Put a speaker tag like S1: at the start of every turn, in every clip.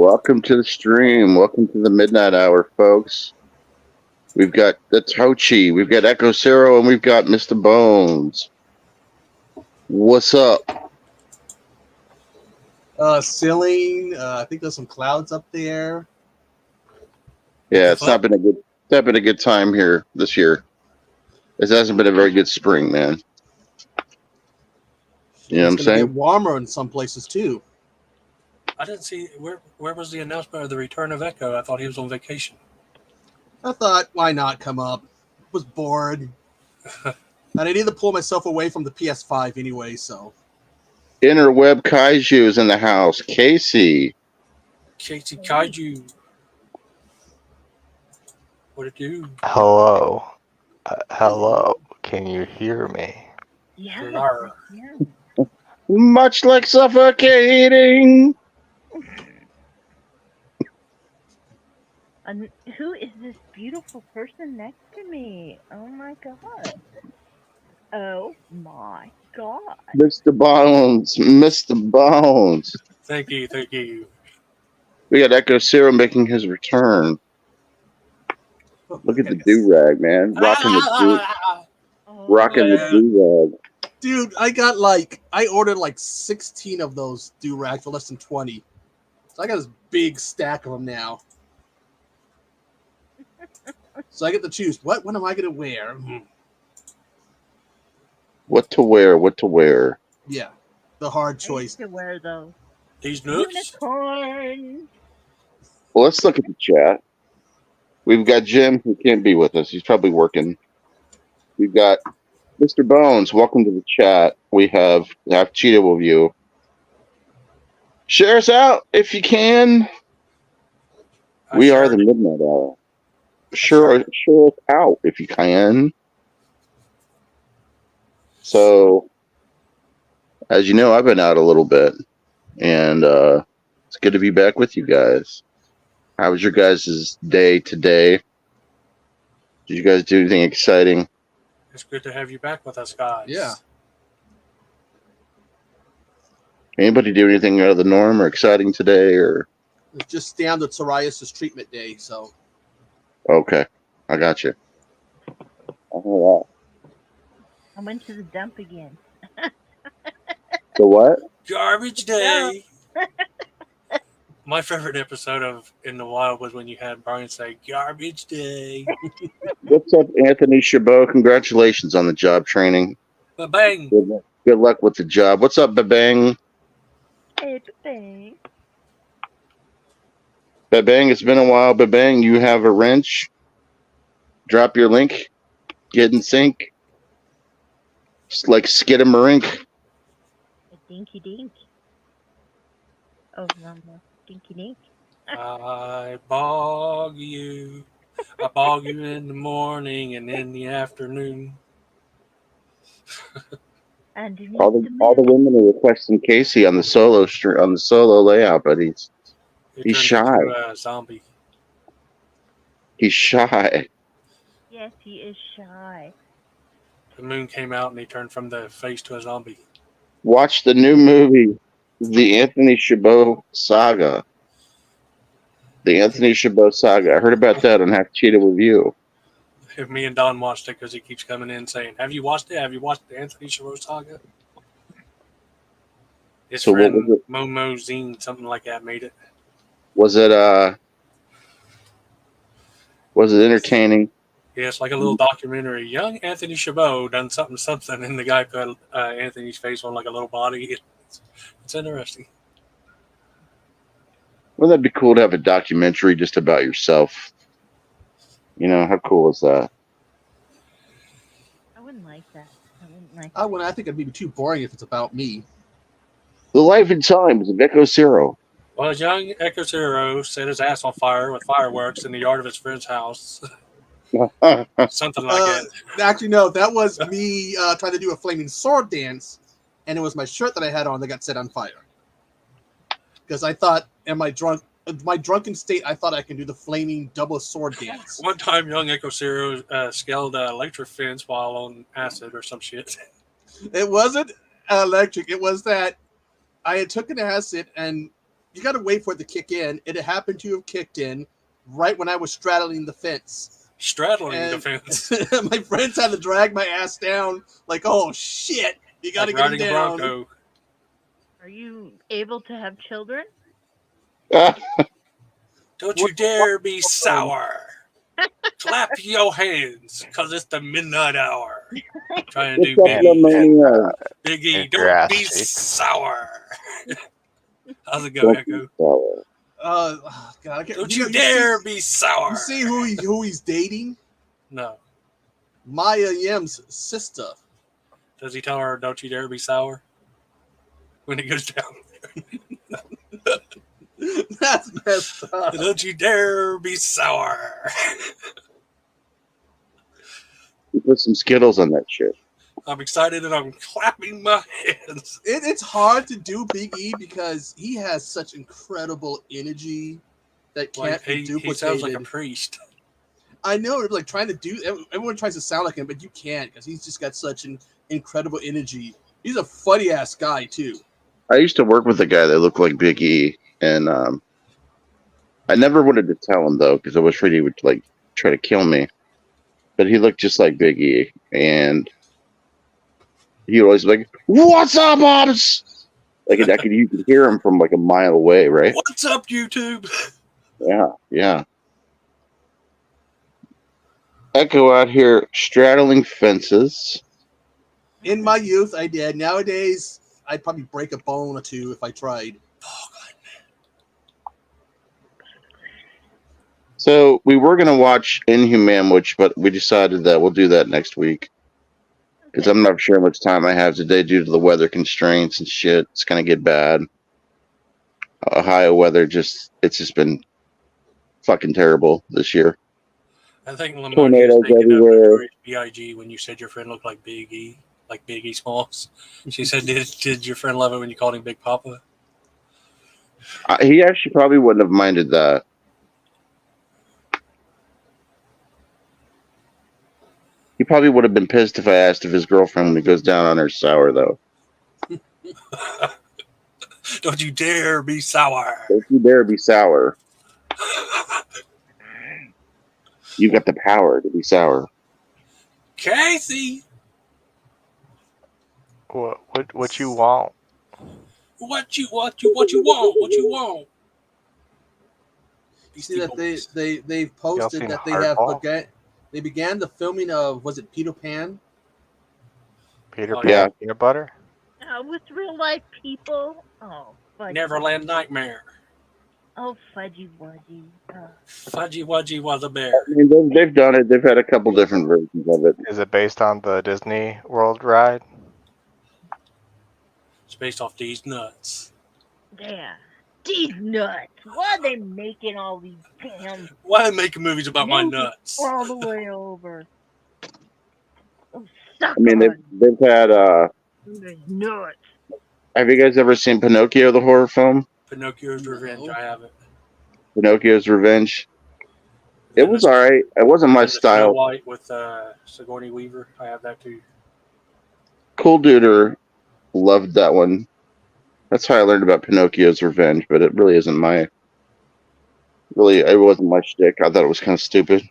S1: Welcome to the stream. Welcome to the midnight hour, folks. We've got the Tochi, we've got Echo Zero, and we've got Mr. Bones. What's up?
S2: Ceiling. I think there's some clouds up there.
S1: Yeah, it's not been a good time here this year. This hasn't been a very good spring, man. You know what I'm saying?
S2: It's get warmer in some places too.
S3: I didn't see where was the announcement of the return of Echo? I thought he was on vacation.
S2: I thought, why not come up? Was bored. And I needed to pull myself away from the PS5 anyway, so.
S1: Interweb Kaiju is in the house. Casey
S3: Kaiju. What it do?
S4: Hello. Hello. Can you hear me?
S3: Yeah.
S1: Much like suffocating.
S5: Who is this beautiful person next to me? Oh my god. Oh my god.
S1: Mr. Bones. Mr. Bones.
S3: Thank you.
S1: We got Echo Zero making his return. Look at the do-rag, man. Rocking the do-rag.
S2: Dude, I ordered like 16 of those do-rags for less than 20. So I got this big stack of them now. So I get to choose. What am I going to wear?
S1: What to wear?
S2: Yeah, the hard choice.
S5: To wear those.
S3: These nooks?
S5: Unicorn.
S1: Well, let's look at the chat. We've got Jim, who can't be with us. He's probably working. We've got Mr. Bones. Welcome to the chat. We have Cheetah with you. Share us out if you can. We are the Midnight Hour. Share us out if you can. So, as you know, I've been out a little bit, and it's good to be back with you guys. How was your guys' day today? Did you guys do anything exciting?
S3: It's good to have you back with us, guys.
S2: Yeah.
S1: Anybody do anything out of the norm or exciting today? Or
S2: It's just standard psoriasis treatment day, so.
S1: Okay, I got you. All
S5: I went to the dump again.
S1: The what?
S3: Garbage day. My favorite episode of In the Wild was when you had Brian say, garbage day.
S1: What's up, Anthony Chabot? Congratulations on the job training.
S3: Ba-bang.
S1: Good luck with the job. What's up, Babang?
S5: Hey, bang.
S1: Babang, it's been a while. Babang, you have a wrench. Drop your link. Get in sync. Just like Skidamarink.
S5: A dinky dink. Oh, no. Dinky dink.
S3: I bog you. I bog you in the morning and in the afternoon.
S1: All the women are requesting Casey on the solo layout, but he's shy.
S3: Into a zombie.
S1: He's shy.
S5: Yes, he is shy.
S3: The moon came out and he turned from the face to a zombie.
S1: Watch the new movie, The Anthony Chabot Saga. The Anthony Chabot Saga. I heard about that on Half Cheetah with You.
S3: Me and Don watched it because he keeps coming in saying, have you watched it? Have you watched the Anthony Chabot Saga? His friend Momo Zine, something like that, made it.
S1: Was it entertaining?
S3: Yeah, it's like a little documentary. Young Anthony Chabot done something, and the guy put Anthony's face on like a little body. It's interesting.
S1: Wouldn't that be cool to have a documentary just about yourself? You know, how cool is that?
S5: I wouldn't like that.
S2: I think it'd be too boring if it's about me.
S1: The Life and Times of Echo Zero.
S3: Well, young Echo Zero set his ass on fire with fireworks in the yard of his friend's house. Something like that.
S2: Actually, no, that was me trying to do a flaming sword dance, and it was my shirt that I had on that got set on fire. Because I thought, in my drunken state, I thought I can do the flaming double sword dance.
S3: One time, young Echo Zero scaled an electric fence while on acid or some shit.
S2: It wasn't electric. It was that I had took an acid and you got to wait for it to kick in. It happened to have kicked in right when I was straddling the fence.
S3: Straddling
S2: And
S3: the fence.
S2: my friends had to drag my ass down. Like, oh shit, you got to
S3: Like
S2: get
S3: riding
S2: him
S3: a
S2: down.
S3: Bronco.
S5: Are you able to have children?
S3: Don't you dare be sour. Clap your hands, because it's the midnight hour. Trying to do
S1: What's up,
S3: Big E.
S1: Lamania?
S3: Big E,
S4: If your
S3: don't
S4: ass
S3: be
S4: cheeks.
S3: sour. How's it go,
S1: Don't
S3: Echo?
S1: be sour.
S2: Oh, God, I can't.
S3: Don't you dare be sour.
S2: You see who he's dating?
S3: No.
S2: Maya Yim's sister.
S3: Does he tell her, don't you dare be sour? When he goes down.
S2: That's messed up.
S3: Don't you dare be sour.
S1: You put some Skittles on that shit.
S3: I'm excited and I'm clapping my hands.
S2: It's hard to do Big E because he has such incredible energy that can't
S3: Like,
S2: be
S3: he
S2: duplicated.
S3: sounds like a priest.
S2: I know, like trying to do. Everyone tries to sound like him, but you can't because he's just got such an incredible energy. He's a funny ass guy too.
S1: I used to work with a guy that looked like Big E, and I never wanted to tell him though because I was afraid he would like try to kill me. But he looked just like Big E, and he always like, "What's up, Bobs?" Like you could hear him from like a mile away, right?
S3: What's up, YouTube?
S1: Yeah. Echo out here straddling fences.
S2: In my youth, I did. Nowadays, I'd probably break a bone or two if I tried.
S1: So we were gonna watch Inhuman, but we decided that we'll do that next week because I'm not sure how much time I have today due to the weather constraints and shit. It's gonna get bad. Ohio weather it's just been fucking terrible this year.
S3: I think Lamont
S1: Tornadoes
S3: was thinking
S1: everywhere.
S3: of Notorious B.I.G. when you said your friend looked like Big E, like Big E Smalls. She said, did your friend love it when you called him Big Papa?
S1: He actually probably wouldn't have minded that. He probably would have been pissed if I asked if his girlfriend when he goes down on her sour, though.
S3: Don't you dare be sour.
S1: Don't you dare be sour. You got the power to be sour.
S3: Casey,
S4: What you want?
S3: what you want?
S2: You see that they've posted
S4: seen
S2: that they have
S4: Hardball?
S2: they began the filming of, was it Peter Pan?
S4: Peter
S3: Oh,
S4: Pan
S1: yeah.
S4: peanut butter?
S5: With real life people. Oh, fudgy.
S3: Neverland Nightmare.
S5: Oh, fudgy wudgy.
S3: Fudgy Wudgy was a bear.
S1: I mean, they've done it. They've had a couple different versions of it.
S4: Is it based on the Disney World ride?
S3: It's based off these nuts.
S5: Yeah. These nuts. Why are they making all these damn
S3: Why are they making movies about my
S5: movies
S3: nuts?
S5: all the way over? Oh, suck
S1: I mean,
S5: on
S1: they've had.
S5: these nuts.
S1: Have you guys ever seen Pinocchio, the horror film?
S3: Pinocchio's Revenge. I have it.
S1: Pinocchio's Revenge. It
S3: And
S1: was
S3: the-
S1: all right. It wasn't my
S3: and the Snow
S1: style.
S3: White with Sigourney Weaver. I have that too.
S1: Cool Duder loved that one. That's how I learned about Pinocchio's Revenge, but it really isn't my. Really, it wasn't my shtick. I thought it was kind of stupid.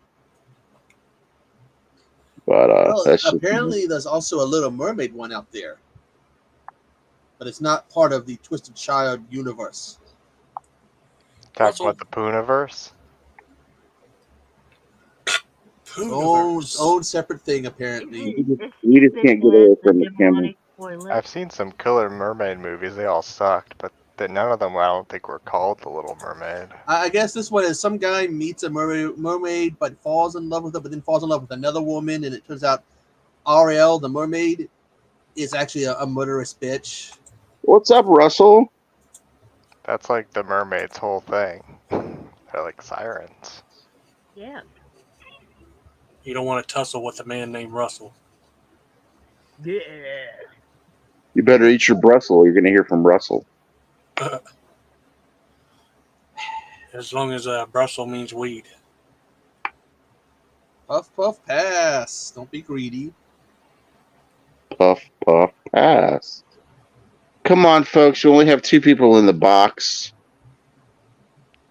S1: But
S2: Well,
S1: that's just,
S2: apparently there's also a Little Mermaid one out there, but it's not part of the Twisted Child universe.
S4: Talking
S3: Also-
S4: about the Pooniverse?
S2: Own separate thing apparently.
S1: you just can't get away from the camera.
S4: I've seen some killer mermaid movies. They all sucked, but none of them I don't think were called The Little Mermaid.
S2: I guess this one is some guy meets a mermaid, but falls in love with her, but then falls in love with another woman, and it turns out Ariel, the mermaid, is actually a murderous bitch.
S1: What's up, Russell?
S4: That's like the mermaid's whole thing. They're like sirens.
S5: Yeah.
S3: You don't want to tussle with a man named Russell.
S5: Yeah.
S1: You better eat your Brussels. You're going to hear from Russell.
S3: As long as Brussels means weed.
S2: Puff, puff, pass. Don't be greedy.
S1: Puff, puff, pass. Come on, folks. We only have 2 people in the box.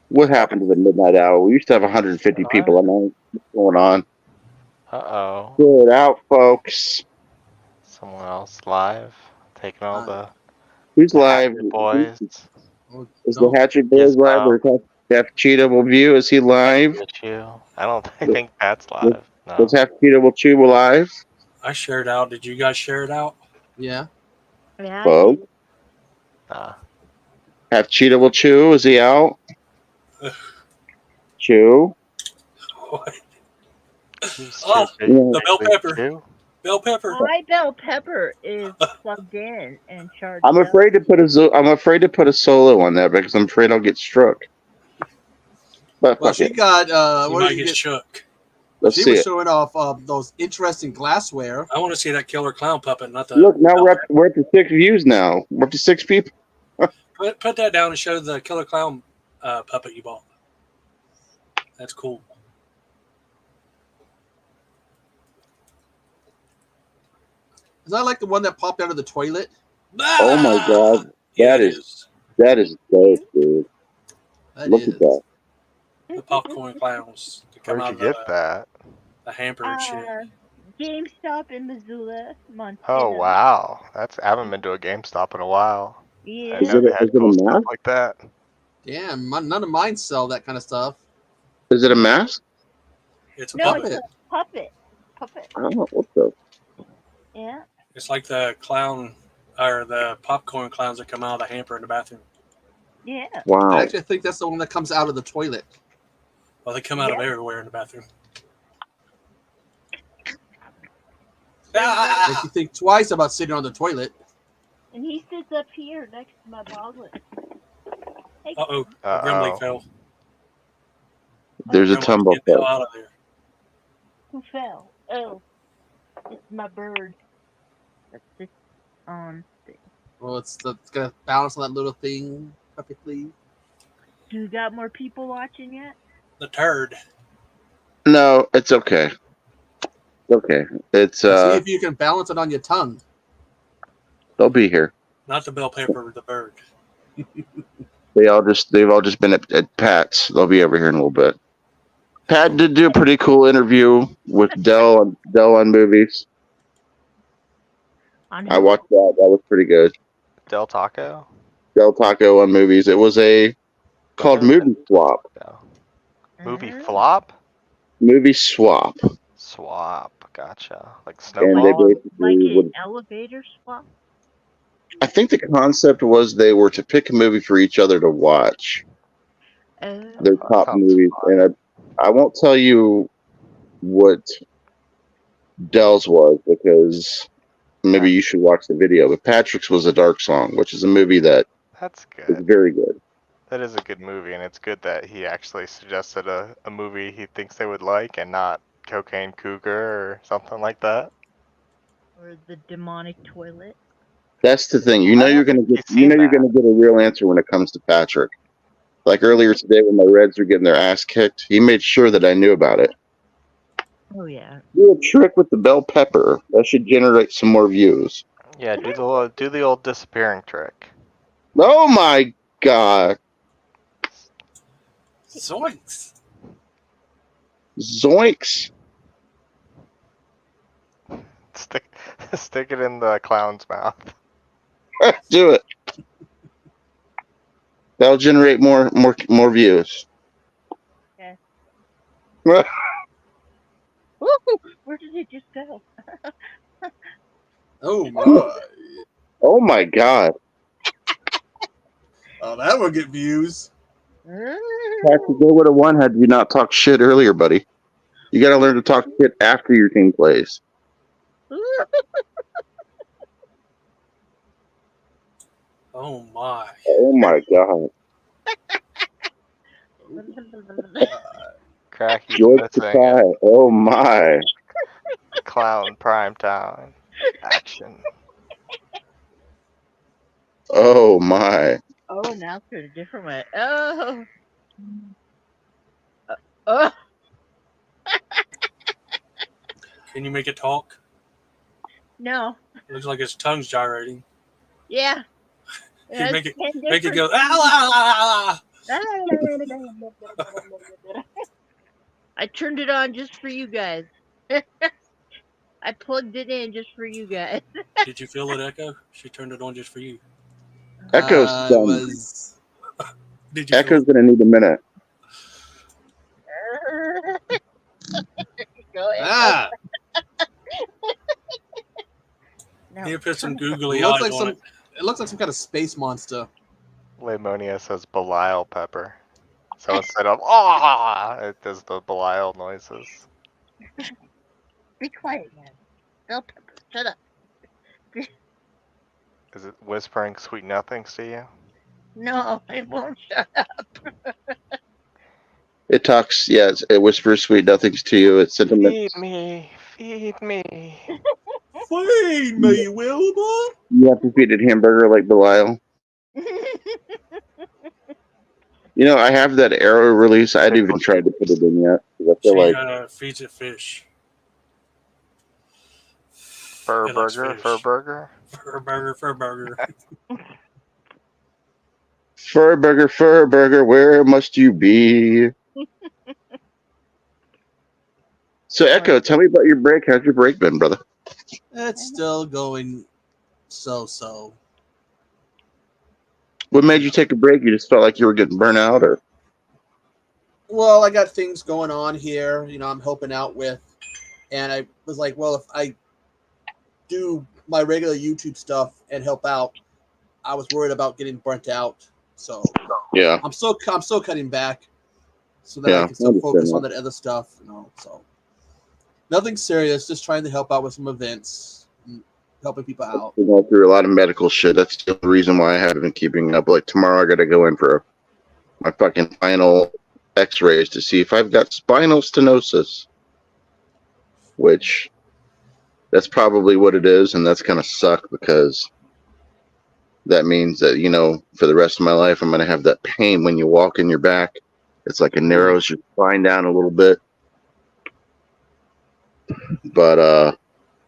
S1: What happened to the midnight hour? We used to have 150 people a night. What's going on?
S4: Uh-oh.
S1: Get out, folks.
S4: Someone else live. Taking all the
S1: Who's live?
S4: Hatchet boys.
S1: Is the Hatchet Boys live? Or Half Cheetah will view? Is he live?
S4: I don't think that's live. No.
S1: Was Half Cheetah will chew live?
S3: I shared out. Did you guys share it out?
S2: Yeah.
S5: Yeah, I
S1: Bo?
S5: did.
S4: Nah.
S1: Half Cheetah will chew? Is he out? Chew?
S3: What?
S4: He's
S3: Oh,
S4: too big
S3: the
S4: to
S3: bell
S4: sleep
S3: pepper.
S4: too.
S3: Bell pepper.
S5: My bell pepper is plugged in and charged.
S1: I'm
S5: up.
S1: afraid to put a solo on that because I'm afraid I'll get struck. But
S2: Well,
S1: fuck
S2: she
S1: it.
S2: got.
S3: You
S2: What
S3: might
S2: did you
S3: get
S2: get?
S3: shook.
S1: Let's
S2: She
S1: see
S2: was
S1: it.
S2: showing off those interesting glassware.
S3: I want to see that killer clown puppet, not the.
S1: Look, now we're up to 6 views now. We're up to 6 people.
S3: Put that down and show the killer clown puppet you bought. That's cool.
S2: Is that like the one that popped out of the toilet?
S1: Oh my god.
S3: Yeah,
S1: That
S3: it
S1: is dope, dude.
S2: That
S1: Look
S2: is.
S1: at that.
S3: the popcorn clowns to come
S4: Where'd
S3: out
S4: you
S3: of
S4: get that?
S3: the hamper and shit.
S5: GameStop in Missoula, Montana.
S4: Oh wow. I haven't been to a GameStop in a while. I
S5: Yeah.
S4: didn't know they had
S1: Is it a
S4: cool stuff
S1: mask?
S4: like that.
S2: Damn, none of mine sell that kind of stuff.
S1: Is it a mask?
S3: It's a
S5: No,
S3: puppet.
S5: it's a puppet. Puppet.
S1: Oh, what the?
S5: Yeah.
S3: It's like the clown or the popcorn clowns that come out of the hamper in the bathroom.
S5: Yeah.
S1: Wow.
S2: I actually think that's the one that comes out of the toilet.
S3: Well, they come out of
S5: Yeah.
S3: everywhere in the bathroom.
S2: Makes you think twice about sitting on the toilet.
S5: And he sits up here next to my bogglet. Hey,
S3: Uh-oh. The Grimley
S4: Uh-oh.
S3: fell.
S1: There's a
S3: Grimley,
S1: tumble.
S3: get the hell out of there.
S5: who fell? Oh, it's my bird. That sits on thing.
S2: Well, it's gonna balance on that little thing perfectly.
S5: Do you got more people watching yet?
S3: The turd.
S1: No, it's okay. Okay. It's
S2: See if you can balance it on your tongue.
S1: they'll be here.
S3: Not the bell pepper, the bird.
S1: They've all just been at Pat's. They'll be over here in a little bit. Pat did do a pretty cool interview with Dell on movies.
S5: On
S1: I
S5: who?
S1: watched that. That was pretty good.
S4: Del Taco?
S1: Del Taco on movies. It was called Movie Swap.
S4: No. Movie
S5: Oh.
S4: flop?
S1: Movie Swap.
S4: Swap. Gotcha. Like
S1: And they
S4: Snowball?
S5: Like
S1: basically
S5: an
S1: would.
S5: elevator swap?
S1: I think the concept was they were to pick a movie for each other to watch.
S5: Oh.
S1: Their top
S4: Sounds
S1: movies,
S4: fun.
S1: and I won't tell you what Dell's was because maybe you should watch the video. But Patrick's was A Dark Song, which is a movie that
S4: That's
S1: is
S4: good.
S1: very good.
S4: That is a good movie, and it's good that he actually suggested a movie he thinks they would like and not Cocaine Cougar or something like that.
S5: Or the demonic toilet?
S1: That's the thing. You
S4: I
S1: know
S4: don't
S1: you're gonna
S4: think
S1: get.
S4: he's
S1: You know
S4: seen
S1: you're
S4: that.
S1: gonna get a real answer when it comes to Patrick. Like earlier today when my Reds were getting their ass kicked, he made sure that I knew about it.
S5: Oh, yeah.
S1: Do a trick with the bell pepper. That should generate some more views.
S4: Yeah, do the old disappearing trick.
S1: Oh my god.
S3: Zoinks.
S1: Zoinks.
S4: Stick it in the clown's mouth.
S1: Do it. That'll generate more views.
S5: Okay.
S1: Well,
S5: Where did it just go?
S2: Oh my!
S1: oh my god.
S2: Oh, that will get views.
S1: Patrick, they would have won had you not talked shit earlier, buddy. You gotta learn to talk shit after your team plays.
S3: Oh my.
S1: Oh my god.
S4: Cracky
S1: George
S4: missing
S1: Takai. Oh my.
S4: clown prime time action.
S1: Oh my.
S5: Oh, now it's going a different way. Oh. Oh.
S3: Can you make it talk?
S5: No.
S3: It looks like its tongue's gyrating.
S5: Yeah.
S3: Can you make it
S5: 10
S3: make it
S5: different-
S3: go ah, ah, ah, ah, ah.
S5: I turned it on just for you guys. I plugged it in just for you guys.
S3: Did you feel it, Echo? She turned it on just for you.
S1: Echo's
S2: It
S1: done.
S2: was.
S3: Did you feel
S1: Echo's
S3: it?
S1: gonna need a minute.
S5: Go ahead.
S2: Ah,
S5: No.
S3: He put some
S2: it
S3: googly
S2: looks
S3: eyes
S2: like
S3: on
S2: some.
S3: it.
S2: It looks like some kind of space monster.
S4: Lemonia says Belial pepper. So instead of it does the Belial noises.
S5: Be quiet, man. Bell pepper, shut up.
S4: Is it whispering sweet nothings to you?
S5: No, it won't shut up.
S1: It talks, yes, it whispers sweet nothings to you. It's sentiment.
S4: Feed me, feed me.
S2: Feed me, Wilbur.
S1: You have to feed it hamburger like Belial. You know, I have that Arrow release. I haven't even tried to put it in yet. 'Cause I feel
S3: She
S1: like
S3: feeds it fish.
S4: Fur
S3: It likes
S4: burger,
S3: fish.
S4: fur burger.
S3: Fur burger, fur burger.
S1: fur burger, where must you be? So, Echo, tell me about your break. How's your break been, brother?
S2: It's still going so.
S1: What made you take a break? You just felt like you were getting burnt out, or?
S2: Well, I got things going on here, I'm helping out with, and I was like, well, if I do my regular YouTube stuff and help out, I was worried about getting burnt out. So
S1: Yeah.
S2: I'm still cutting back so that
S1: Yeah,
S2: I can still
S1: I
S2: focus
S1: understand
S2: on that other stuff, So nothing serious, just trying to help out with some events and helping people out.
S1: I've been going through a lot of medical shit. That's the reason why I haven't been keeping up. Like tomorrow, I got to go in for my fucking final X-rays to see if I've got spinal stenosis, which that's probably what it is, and that's gonna suck because that means that for the rest of my life, I'm gonna have that pain when you walk in your back. It's like it narrows your spine down a little bit, but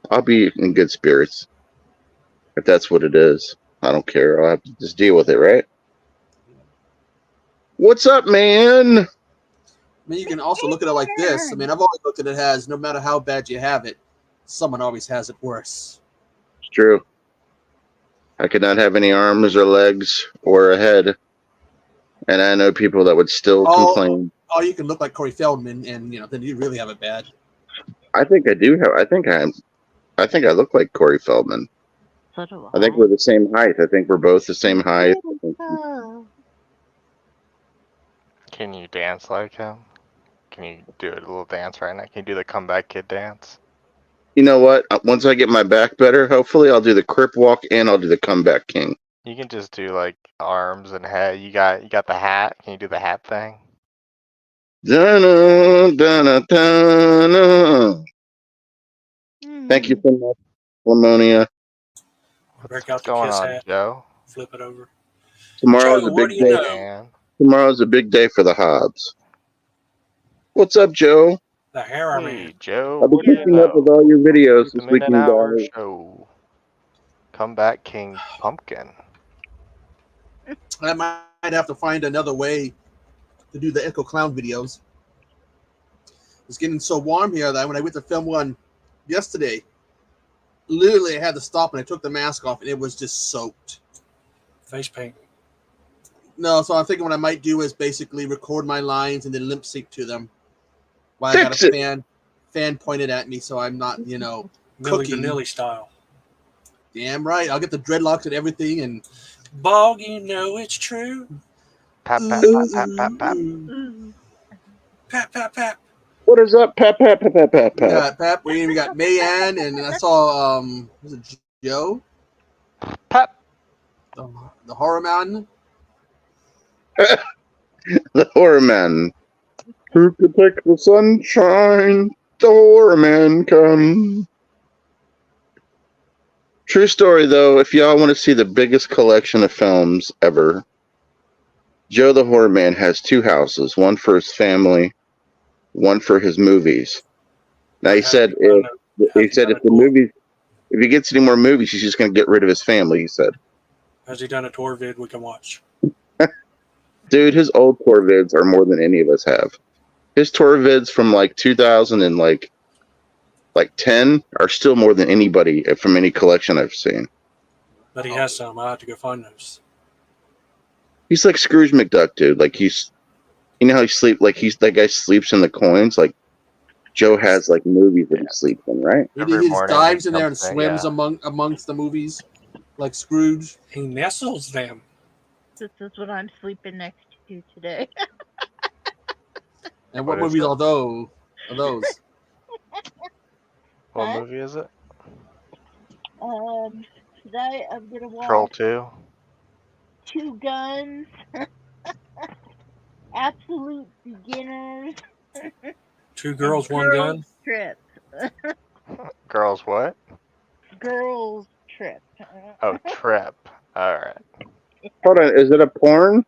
S1: I'll be in good spirits if that's what it is. I don't care. I'll have to just deal with it, right? What's up, man?
S2: I mean, you can also look at it like this. I mean, I've always looked at it as no matter how bad you have it, someone always has it worse.
S1: It's true. I could not have any arms or legs or a head, and I know people that would still complain.
S2: Oh, you can look like Corey Feldman, and then you really have it bad.
S1: I think I do have. I think I look like Corey Feldman.
S5: So do
S1: I think we're the same height. I think we're both the same height.
S4: Can you dance like him? Can you do a little dance right now? Can you do the comeback kid dance?
S1: You know what? Once I get my back better, hopefully I'll do the crip walk and I'll do the comeback king.
S4: You can just do like arms and head. You got the hat. Can you do the hat thing?
S1: Dun, dun, dun. Thank you so much, Lamonia.
S3: Break out
S4: What's
S3: the
S4: going
S3: kiss
S4: on,
S3: hat.
S4: Joe?
S3: Flip it over.
S1: Tomorrow's
S3: Joe,
S1: a
S3: what
S1: big
S3: do you
S1: day.
S3: know?
S4: Man.
S1: Tomorrow's a big day for the Hobbs. What's up, Joe?
S3: The Harrow
S4: Hey,
S3: Man.
S4: Joe.
S1: I'll be
S4: What do you
S1: keeping up with
S4: know?
S1: all your videos
S4: The
S1: this weekend,
S4: Midnight-Hour
S1: guys.
S4: Show. Comeback King Pumpkin.
S2: I might have to find another way to do the Echo Clown videos. It's getting so warm here that when I went to film one yesterday, literally I had to stop and I took the mask off and it was just soaked.
S3: Face paint.
S2: No, so I'm thinking what I might do is basically record my lines and then lip sync to them while I got
S1: Fix
S2: a
S1: it.
S2: fan pointed at me, so I'm not,
S3: Millie
S2: cooking.
S3: Vanilli style.
S2: Damn right. I'll get the dreadlocks and everything and
S3: Bog, it's true.
S4: Pap, pap,
S2: Ooh,
S4: pap, pap, pap, pap.
S2: ooh.
S3: Pat, pat, pat.
S1: What is up, Pap, Pap, Pap, Pap, Pap,
S2: We
S1: Pap?
S2: got Pep, we got Mayanne, and I saw was it Joe?
S4: Pap.
S2: The horror man.
S1: The Horror Man. Who could take the sunshine? The Horror Man can. True story, though, if y'all want to see the biggest collection of films ever, Joe the Horror Man has two houses, one for his family, one for his movies. Now he said if he gets any more movies, he's just going to get rid of his family. He said.
S3: Has he done a tour vid we can watch?
S1: Dude, his old tour vids are more than any of us have. His tour vids from like 2000 and like 10 are still more than anybody from any collection I've seen.
S3: But he has some. I'll have to go find those.
S1: He's like Scrooge McDuck, dude. Like you know how he sleep, like that guy sleeps in the coins. Like Joe has like movies that he sleeps in, right?
S2: Maybe
S4: Every
S2: he just
S4: morning
S2: dives
S4: he
S2: in there and
S4: comes in,
S2: swims
S4: yeah.
S2: amongst the movies, like Scrooge.
S3: He nestles them.
S5: This is what I'm sleeping next to today.
S2: And what
S4: What is
S2: movies
S4: it?
S2: are those?
S4: What
S5: Huh?
S4: movie is it?
S5: Today I'm gonna watch
S4: Troll 2?
S5: Two Guns, Absolute Beginners,
S3: Two girls,
S5: and
S3: one
S5: Girls
S3: gun.
S5: Trip.
S4: Girls what?
S5: Girls Trip.
S4: Oh, Trip. Alright.
S1: Hold on, is it a porn?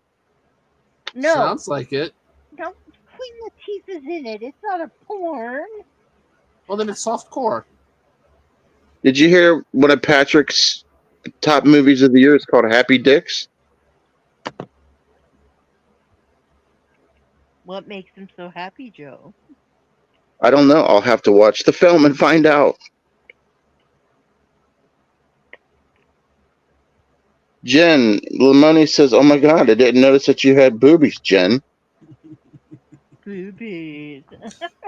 S5: No,
S2: Sounds like it.
S5: no, Queen Latifah's in it. It's not a porn.
S2: Well, then it's soft core.
S1: Did you hear one of Patrick's top movies of the year is called Happy Dicks?
S5: What makes him so happy, Joe?
S1: I don't know. I'll have to watch the film and find out. Jen Lamoni says, "Oh my God, I didn't notice that you had boobies, Jen."
S5: Boobies.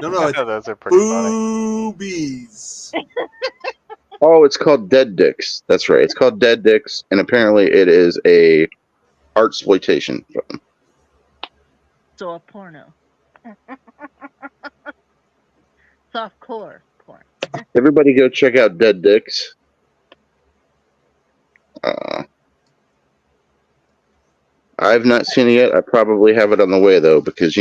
S2: No, it's
S4: Those are pretty funny.
S2: boobies.
S1: Oh, it's called Dead Dicks. That's right. It's called Dead Dicks, and apparently it is a art exploitation film.
S5: So a porno. Softcore porn.
S1: Everybody go check out Dead Dicks. I've not seen it yet. I probably have it on the way though, because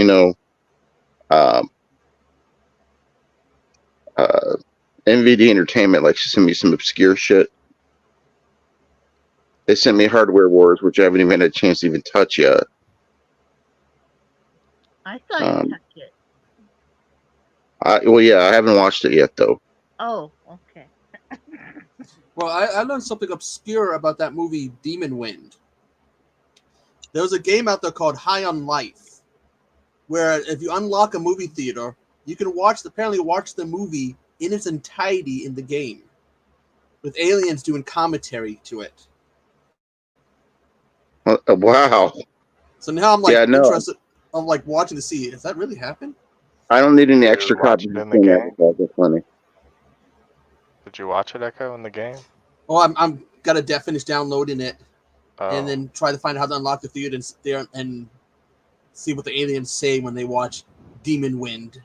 S1: MVD Entertainment likes to send me some obscure shit. They sent me Hardware Wars, which I haven't even had a chance to even touch yet.
S5: I saw you touch it.
S1: Well, yeah, I haven't watched it yet though.
S5: Oh, okay.
S2: Well, I learned something obscure about that movie, Demon Wind. There was a game out there called High on Life, where if you unlock a movie theater, you can apparently watch the movie in its entirety in the game, with aliens doing commentary to it.
S1: Wow.
S2: So now I'm like
S1: Yeah, no.
S2: interested. I'm like watching to see, does that really happen?
S1: I don't need any
S4: Did
S1: extra
S4: you watch
S1: copies
S4: it
S1: of
S4: in the game?
S1: That's funny.
S4: Did you watch it, Echo, in the game?
S2: Oh, I'm gotta finish downloading it
S4: Oh.
S2: and then try to find out how to unlock the theater and see what the aliens say when they watch Demon Wind.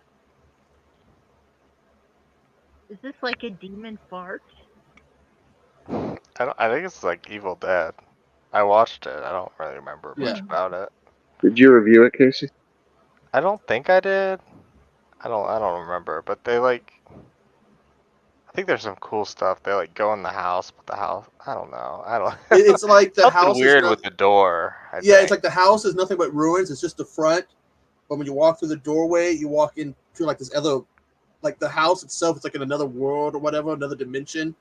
S5: Is this like a demon fart?
S4: I think it's like Evil Dead. I watched it. I don't really remember much
S2: Yeah.
S4: about it.
S1: Did you review it, Casey?
S4: I don't think I did. I don't remember. But they like, I think there's some cool stuff. They like go in the house, but the house, I don't know.
S2: It's like the
S4: Something
S2: house
S4: weird
S2: is
S4: with the door. I
S2: yeah,
S4: think.
S2: it's like the house is nothing but ruins. It's just the front. But when you walk through the doorway, you walk into like this other, like the house itself. It's like in another world or whatever, another dimension.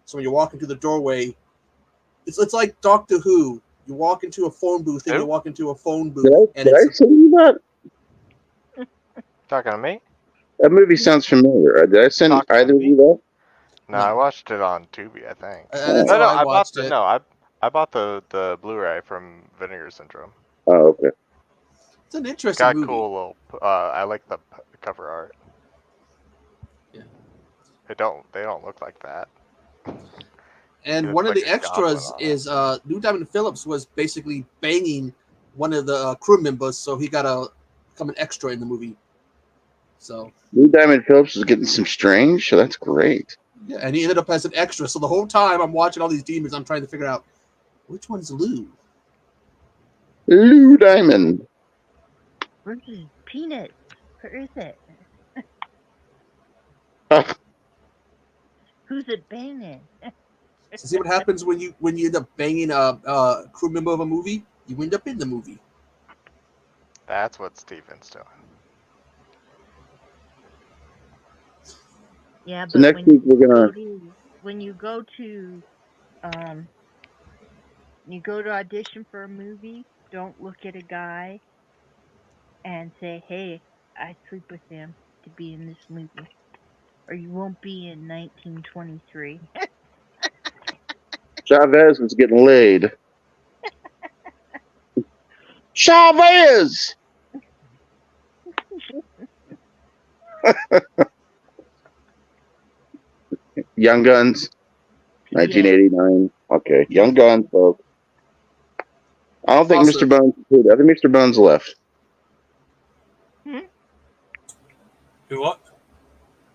S2: So when you walk into the doorway, it's like Doctor Who. You walk into a phone booth, and you walk into a phone booth,
S1: Did I send you that?
S4: Talking to me?
S1: That movie sounds familiar. Did I send
S4: Talking to
S1: either of
S4: me?
S1: you that?
S4: No, I watched it on Tubi, I think.
S2: That's
S4: No,
S2: how I
S4: I bought
S2: watched
S4: the
S2: it.
S4: no, I bought the Blu-ray from Vinegar Syndrome.
S1: Oh, okay.
S2: It's an
S4: It's
S2: interesting
S4: got
S2: movie.
S4: cool little. I like the cover art.
S2: Yeah.
S4: They don't look like that.
S2: And
S4: He
S2: one
S4: looks
S2: of
S4: like
S2: the
S4: a goblin
S2: extras
S4: on it.
S2: is Lou Diamond Phillips was basically banging one of the crew members, so he got to become an extra in the movie. So
S1: Lou Diamond Phillips is getting some strange, so that's great.
S2: yeah, and he ended up as an extra. So the whole time I'm watching all these demons, I'm trying to figure out which one's Lou.
S1: Lou Diamond.
S5: Where's his penis? Where is it? Who's it banging?
S2: So see what happens when you end up banging a crew member of a movie? You end up in the movie.
S4: That's what Steven's doing.
S5: Yeah,
S1: So
S5: but
S1: next week we're gonna.
S5: when you go to audition for a movie, don't look at a guy and say, "Hey, I sleep with him to be in this movie," or you won't be in 1923.
S1: Chavez was getting laid. Chavez! Young Guns, 1989. Okay, Young Guns, folks. I don't think
S2: Also-
S1: Mr. Bones. I think Mr. Bones left.
S3: Who what?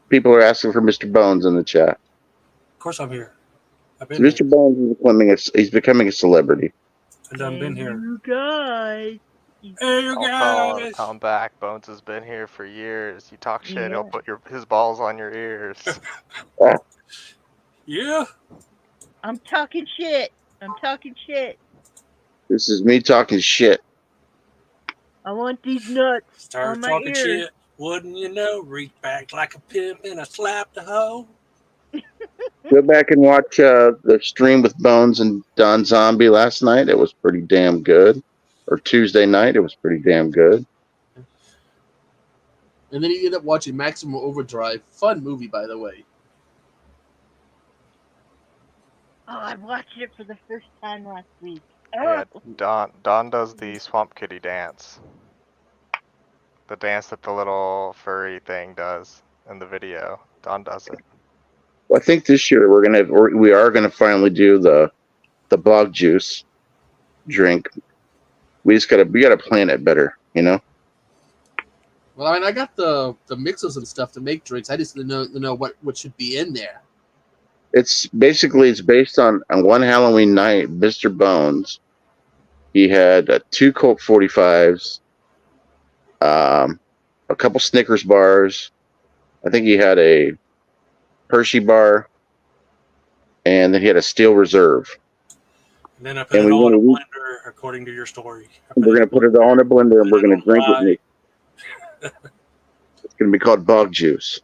S1: People are asking for Mr. Bones in the chat.
S3: Of course I'm here. I've
S1: So
S3: been
S1: Mr.
S3: here.
S1: Bones is becoming a celebrity.
S3: I've done been here.
S5: You guys.
S3: Hey, you
S4: Don't tell him,
S3: guys.
S4: tell him back. Bones has been here for years. You talk shit, he'll
S5: Yeah.
S4: put his balls on your ears.
S3: Yeah.
S5: I'm talking shit. I'm talking shit.
S1: This is me talking shit.
S5: I want these nuts
S3: Started
S5: on my
S3: talking
S5: ears.
S3: shit. Wouldn't you know? Reach back like a pimp and I slapped the hoe.
S1: Go back and watch the stream with Bones and Don Zombie last night. It was pretty damn good. Or Tuesday night, it was pretty damn good.
S2: And then he ended up watching Maximum Overdrive. Fun movie, by the way.
S5: Oh, I watched it for the first time last week.
S4: Yeah,
S5: Oh,
S4: Don does the Swamp Kitty dance. The dance that the little furry thing does in the video. Don does it.
S1: Well, I think this year we are gonna finally do the bog juice drink. We gotta plan it better, you know.
S2: Well, I mean, I got the mixers and stuff to make drinks. I just didn't know what should be in there.
S1: It's based on one Halloween night, Mr. Bones. He had 2 Colt 45s, a couple Snickers bars. I think he had a Hershey bar, and then he had a Steel Reserve.
S3: And then I put
S1: And
S3: it all in a
S1: we-
S3: blender according to your story.
S1: We're gonna put it all in a blender and we're gonna drink
S3: Rye.
S1: it. It's gonna be called bog juice.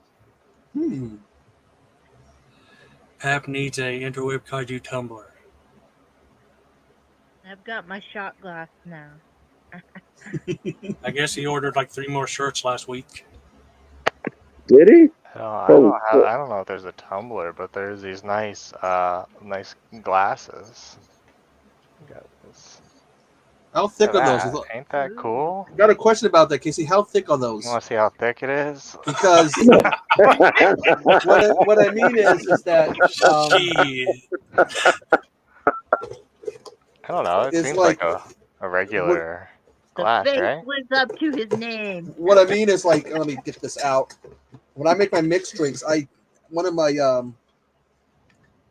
S3: Pap needs a interweb kaiju tumbler.
S5: I've got my shot glass now.
S3: I guess he ordered like 3 more shirts last week.
S1: Did he?
S4: I
S1: Oh,
S4: don't know if there's a tumbler, but there's these nice glasses. We got this.
S2: How thick
S4: Look
S2: are
S4: at
S2: those?
S4: that. Ain't that cool?
S2: I got a question about that, Casey. How thick are those?
S4: You want to see how thick it is?
S2: Because what I mean is that
S3: Shit.
S4: I don't know. It
S2: It's
S4: seems
S2: like-
S4: like a regular
S5: The
S4: glass,
S5: face
S4: right?
S5: lives up to his name.
S2: what I mean is like, let me get this out. When I make my mixed drinks, one of my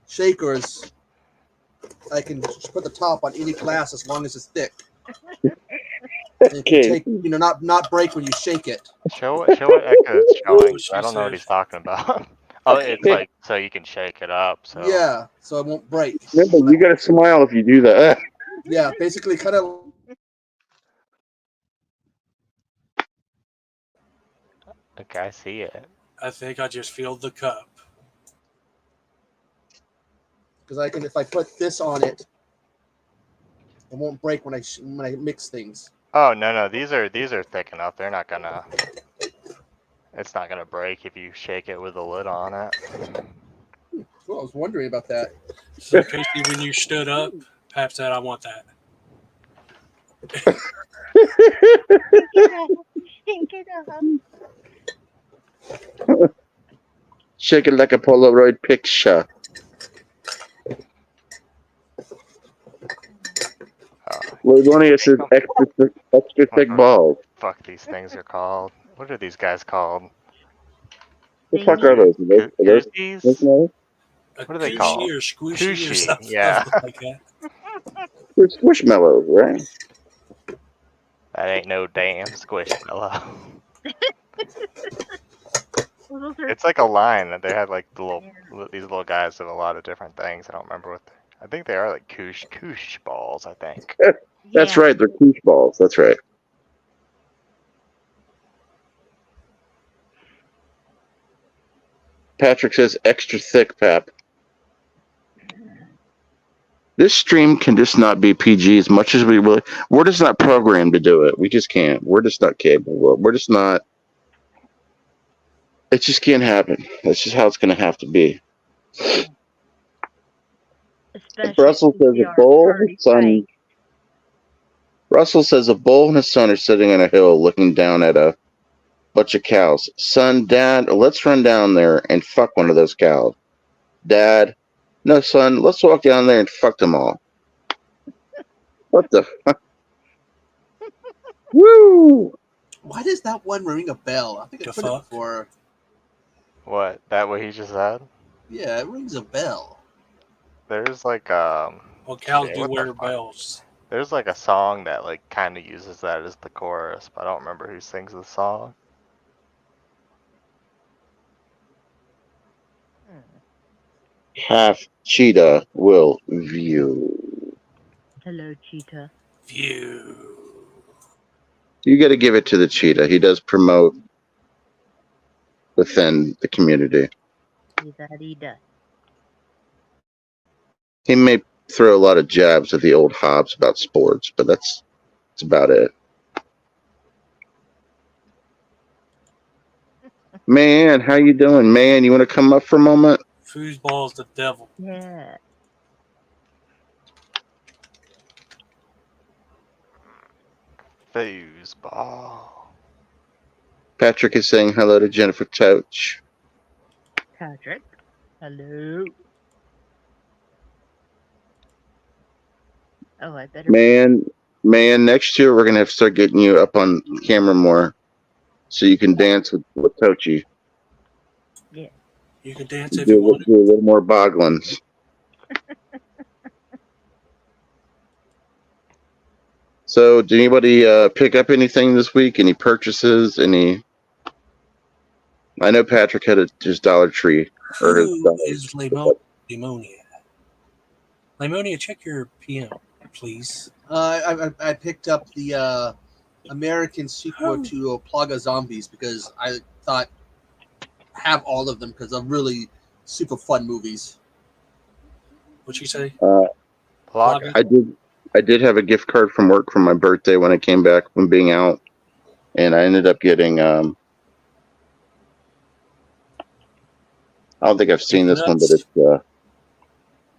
S2: shakers, I can just put the top on any glass as long as it's thick. It can take, not break when you shake it.
S4: Show what Echo's showing.
S3: She
S4: I don't know what
S3: said.
S4: he's talking about. Oh, it's like so you can shake it up. So
S2: Yeah, so it won't break.
S1: Remember, you gotta smile if you do that.
S2: Yeah, basically kind of.
S4: Okay, I see it.
S3: I think I just filled the cup.
S2: Because I can, if I put this on it, it won't break when I mix things.
S4: Oh no, these are thick enough. They're not gonna. It's not gonna break if you shake it with the lid on it.
S2: Well, I was wondering about that.
S3: So Casey, when you stood up, Pap said, "I want that."
S5: Shake it up.
S1: Shake it like a Polaroid picture. Lodonius is extra thick balls.
S4: Fuck, these things are called. What are these guys called?
S1: What the fuck are those? Are those
S4: Koozies?
S1: no?
S3: A
S4: What are they
S3: cushy
S4: called?
S3: or squishy or
S4: Cushy,
S3: something
S4: yeah.
S3: like that.
S1: They're squishmallows, right?
S4: That ain't no damn squishmallow.
S5: Well, those are
S4: It's like a line that they had like these little guys have a lot of different things. I don't remember what I think they are like koosh balls, I think.
S1: That's
S5: yeah.
S1: right. They're koosh balls. That's right. Patrick says extra thick, Pap. This stream can just not be PG as much as we really. We're just not programmed to do it. We just can't. We're just not capable. We're just not. It just can't happen. That's just how it's going to have to be.
S5: Especially
S1: Russell
S5: if
S1: says
S5: we
S1: a
S5: are
S1: bull,
S5: party
S1: his son.
S5: fight.
S1: Russell says a bull and his son are sitting on a hill looking down at a bunch of cows. Son, Dad, let's run down there and fuck one of those cows. Dad, no, son, let's walk down there and fuck them all. What the fuck? Woo!
S2: Why does that one ring a bell? I think I
S3: The
S2: put it
S3: fuck?
S2: before.
S4: What? That what he just said?
S2: Yeah, it rings a bell.
S4: There's like
S3: Well, cows
S4: Yeah,
S3: do
S4: what the
S3: wear
S4: fuck?
S3: bells.
S4: there's like a song that like kind of uses that as the chorus, but I don't remember who sings the song.
S1: Half cheetah will view.
S5: Hello, cheetah.
S3: Phew.
S1: You got to give it to the cheetah. He does promote within the community.
S5: That he does.
S1: He may throw a lot of jabs at the old Hobbs about sports, but that's about it. Man, how you doing? Man, you want to come up for a moment?
S3: Foosball's the devil.
S5: Yeah.
S4: Foosball.
S1: Patrick is saying hello to Jennifer Touch.
S5: Patrick. Hello. Oh, I better.
S1: Man, next year we're gonna have to start getting you up on camera more, so you can dance with Tochi.
S3: You can dance if you
S1: Do
S3: want.
S1: a little more boglins. So, did anybody pick up anything this week? Any purchases? Any? I know Patrick had his Dollar Tree or his
S3: Who
S1: Dollar.
S3: is Lemonia? Lemonia, check your PM, please.
S2: I picked up the American sequel to Plaga Zombies because I thought have all of them because they're really super fun movies.
S3: What you say?
S4: Plaga.
S1: I did have a gift card from work for my birthday when I came back from being out, and I ended up getting. I don't think I've seen this one, but it's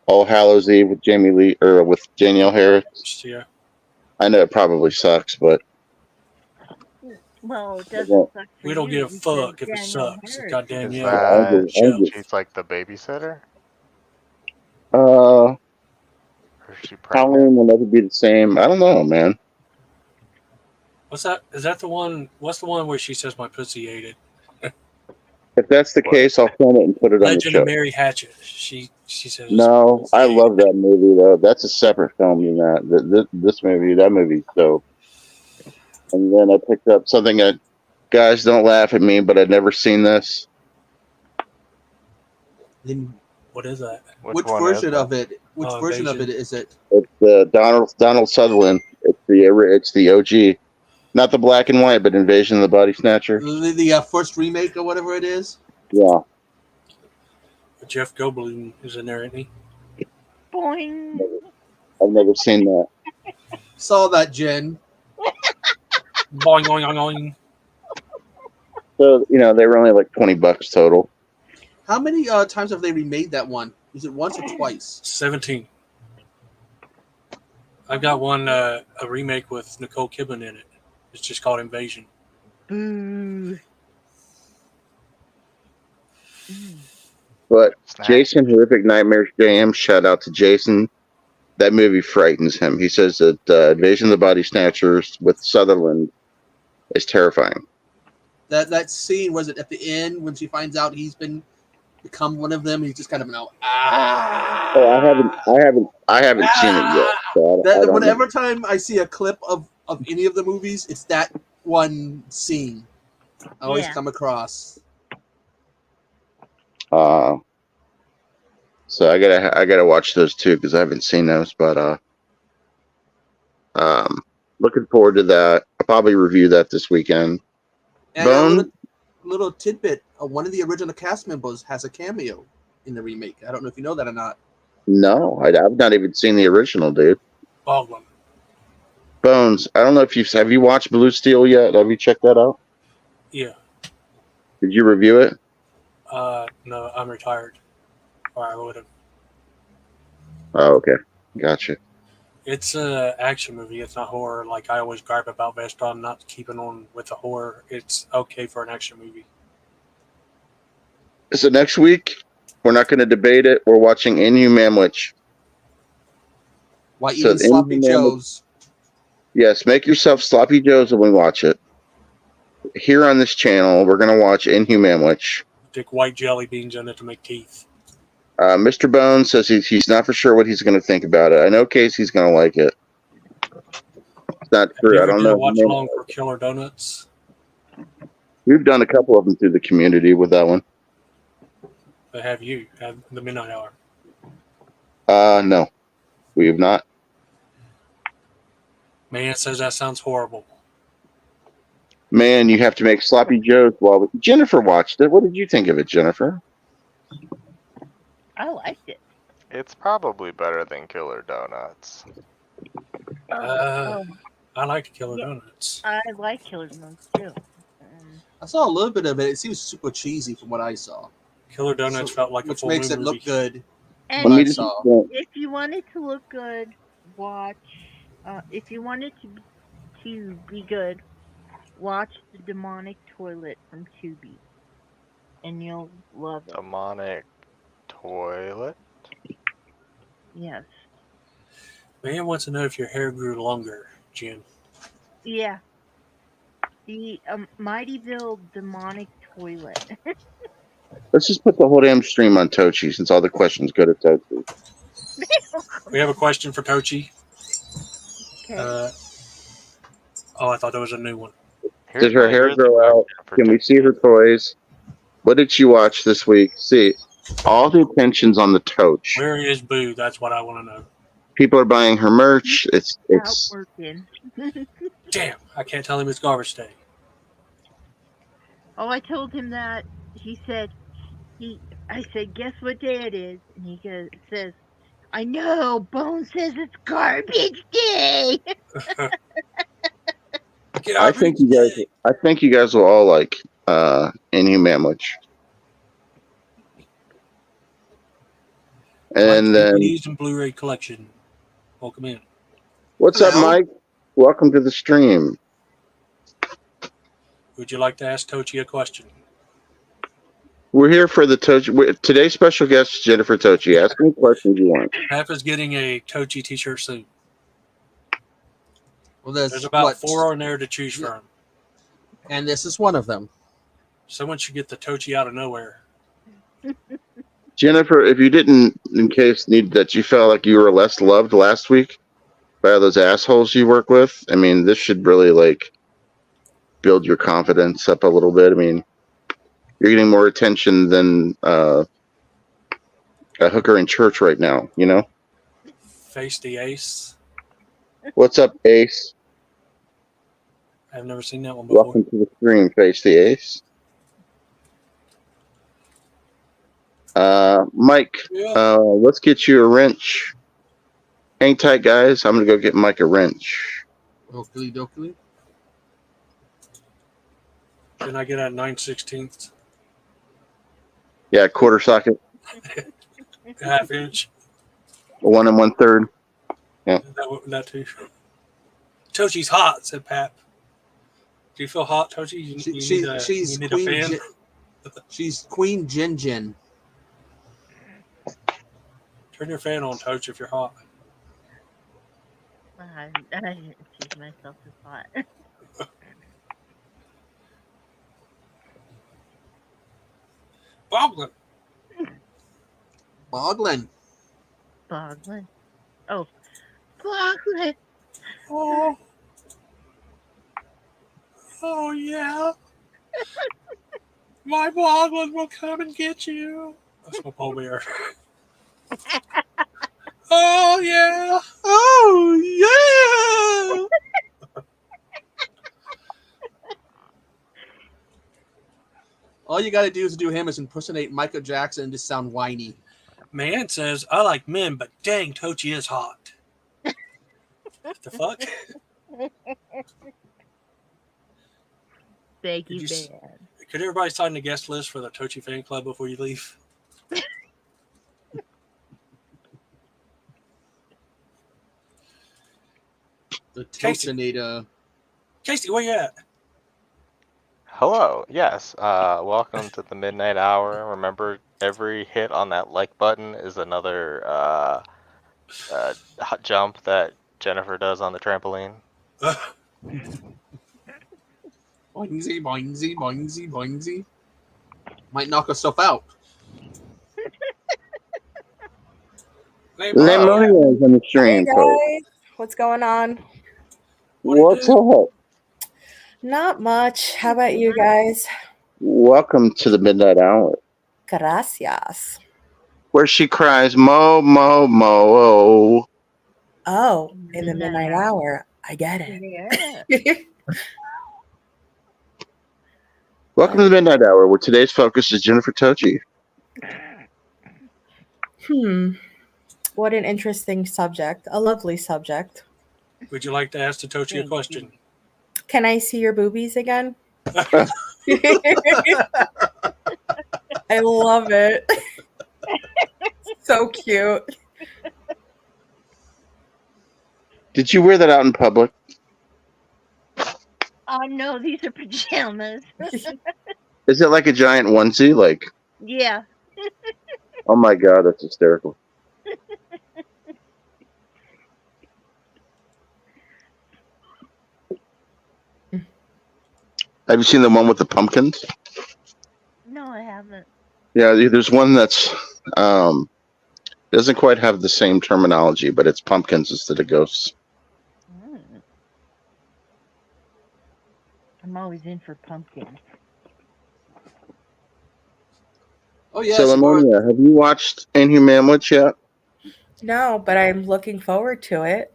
S1: All Hallows Eve with Jamie Lee or with Danielle Harris.
S3: Yeah.
S1: I know it probably sucks, but
S5: Well, it doesn't suck.
S3: We don't give a fuck if it sucks. Goddamn
S4: Is
S3: yeah.
S4: that she's like the babysitter? Or is she pregnant?
S1: Halloween will never be the same. I don't know, man.
S3: What's that? Is that the one? What's the one where she says my pussy ate it?
S1: If that's the case, I'll film it and put it on the
S3: Legend
S1: show.
S3: of Mary Hatchet. She says.
S1: No, I love that movie though. That's a separate film than that. This movie, that movie's dope. And then I picked up something that, guys, don't laugh at me, but I'd never seen this.
S2: Then
S3: What is that?
S2: which
S4: one
S2: version
S4: is
S2: of it? Which version of
S3: Invasion.
S2: it is it?
S1: It's Donald Sutherland. It's the OG, not the black and white, but Invasion of the Body Snatcher.
S2: The first remake or whatever it is.
S1: Yeah,
S3: Jeff Goldblum is in there, isn't he?
S5: Boing.
S1: I've never seen that.
S2: Saw that, Jen.
S3: Boing, boing, boing, boing.
S1: So they were only like $20 total.
S2: How many times have they remade that one? Is it once or twice?
S3: 17. I've got one, a remake with Nicole Kidman in it. It's just called Invasion.
S5: Boo.
S1: But Jason, Horrific Nightmares Jam, shout out to Jason. That movie frightens him. He says that Invasion of the Body Snatchers with Sutherland is terrifying.
S2: That scene, was it at the end when she finds out he's become one of them? He's just kind of ah.
S1: Oh, I haven't seen it yet. So I don't
S2: whenever
S1: know.
S2: time I see a clip of any of the movies, it's that one scene I always come across.
S1: So I gotta watch those too because I haven't seen those. But looking forward to that. I'll probably review that this weekend.
S2: And
S1: Bone?
S2: a little tidbit: one of the original cast members has a cameo in the remake. I don't know if you know that or not.
S1: No, I've not even seen the original, dude.
S3: Baldwin.
S1: Bones, I don't know if have you watched Blue Steel yet? Have you checked that out?
S3: Yeah.
S1: Did you review it?
S3: No, I'm retired. Or I would have.
S1: Oh, okay. Gotcha.
S3: It's a action movie. It's not horror. Like I always gripe about Vestron not keeping on with the horror. It's okay for an action movie.
S1: So next week, we're not going to debate it. We're watching Inhuman Witch.
S2: Why
S1: So
S2: eating sloppy joes?
S1: Yes, make yourself sloppy joes when we watch it. Here on this channel, we're going to watch Inhuman Witch.
S3: Stick white jelly beans in it to make teeth.
S1: Mr. Bones says he's not for sure what he's going to think about it. I know Casey's going to like it. It's not true. I don't know.
S3: Watch along for Killer Donuts.
S1: We've done a couple of them through the community with that one.
S3: They have you at the midnight hour.
S1: No, we have not.
S3: Man says that sounds horrible.
S1: Man, you have to make sloppy joes while Jennifer watched it. What did you think of it, Jennifer?
S5: I liked it.
S4: It's probably better than Killer Donuts.
S3: I like Killer Donuts.
S5: I like Killer Donuts too.
S2: I saw a little bit of it. It seems super cheesy from what I saw.
S3: Killer Donuts felt like a
S2: which
S3: full
S2: makes it
S3: movie.
S2: look good.
S5: And
S1: Let me
S2: just-
S1: just,
S5: if you want it to look good, watch. If you want it to be good, watch The Demonic Toilet from Tubi, and you'll love it.
S4: Demonic Toilet?
S5: Yes.
S3: Man wants to know if your hair grew longer, Jen.
S5: Yeah. The Mightyville Demonic Toilet.
S1: let's just put the whole damn stream on Tochi since all the questions go to Tochi.
S3: We have a question for Tochi.
S5: Okay.
S3: I thought there was a new one.
S1: Did her hair
S4: here's the
S1: grow out?
S4: question for
S1: Can we
S4: Tochi.
S1: see her toys? What did she watch this week? See, all the attention's on the Toch.
S3: Where is Boo? That's what I want to know.
S1: People are buying her merch. It's
S5: Out working.
S3: Damn, I can't tell him it's garbage day.
S5: Oh, I told him that. He said, I said, guess what day it is? And he says, I know, Bone says it's garbage day.
S1: I think you guys will all like Inhuman Witch. And then
S3: DVDs and Blu-ray collection. Welcome in.
S1: what's up, Mike? Welcome to the stream.
S3: Would you like to ask Tochi a question?
S1: We're here for the Tochi. Today's special guest is Jennifer Tochi. Ask any questions you want.
S3: Hap is getting a Tochi t-shirt soon.
S2: Well,
S3: There's about 4 on there to choose from.
S2: And this is one of them.
S3: Someone should get the Tochi out of nowhere.
S1: Jennifer, if you didn't, in case need that you felt like you were less loved last week by all those assholes you work with, I mean, this should really like build your confidence up a little bit. I mean, you're getting more attention than a hooker in church right now, you know?
S3: Face the Ace.
S1: What's up, Ace?
S3: I've never seen that one before.
S1: Welcome to the stream, Face the Ace. Mike,
S3: Yeah.
S1: let's get you a wrench. Hang tight, guys. I'm going to go get Mike a wrench.
S2: Oakley dokley.
S3: Can I get a 9/16?
S1: Yeah, quarter socket,
S3: Half inch?
S1: 1 1/3.
S3: That too. Tochi's hot, said Pap. Do you feel hot, Tochi?
S2: She's
S3: you need
S2: Queen.
S3: a fan?
S2: She's Queen Jin Jin.
S3: Turn your fan on, Toch, if you're hot.
S5: I didn't choose myself as hot.
S3: Boglin.
S2: Boglin.
S5: Boglin. Oh, Boglin.
S3: Oh. Oh, yeah. My Boglin will come and get you. That's my Paul Bear. Oh, yeah.
S2: Oh, yeah. All you got to do is do him is impersonate Michael Jackson and just sound whiny.
S3: Man says, I like men, but dang, Tochi is hot. What the fuck?
S5: Baggy
S3: Could you
S5: bad.
S3: Could everybody sign the guest list for the Tochi fan club before you leave?
S2: The
S3: Casey.
S2: Totinator.
S3: Casey, where you at?
S4: Hello. Yes. Welcome to the midnight hour. Remember, every hit on that like button is another hot jump that Jennifer does on the trampoline.
S2: Boingsy, boingsy, boingsy, boingsy. Might knock herself out.
S1: Lemonia is on the
S6: Hey
S1: stream, folks.
S6: guys, what's going on?
S1: What's up?
S6: Not much. How about you guys?
S1: Welcome to the midnight hour,
S6: Gracias.
S1: where she cries, "Mo, mo, mo."
S6: Oh, in the midnight hour. I get
S5: Yeah.
S6: it.
S1: Welcome to the midnight hour, where today's focus is Jennifer Tochi.
S6: What an interesting subject. A lovely subject.
S3: Would you like to ask the Tochi a question?
S6: Can I see your boobies again? I love it. So cute.
S1: Did you wear that out in public?
S5: Oh no, these are pajamas.
S1: Is it like a giant onesie? Like,
S5: Yeah.
S1: oh my god, that's hysterical. Have you seen the one with the pumpkins?
S5: No, I haven't.
S1: Yeah, there's one that's doesn't quite have the same terminology, but it's pumpkins instead of ghosts.
S5: I'm always in for pumpkin.
S2: Oh yes.
S1: So, Lemonia, have you watched Inhuman Witch yet?
S6: No, but I'm looking forward to it.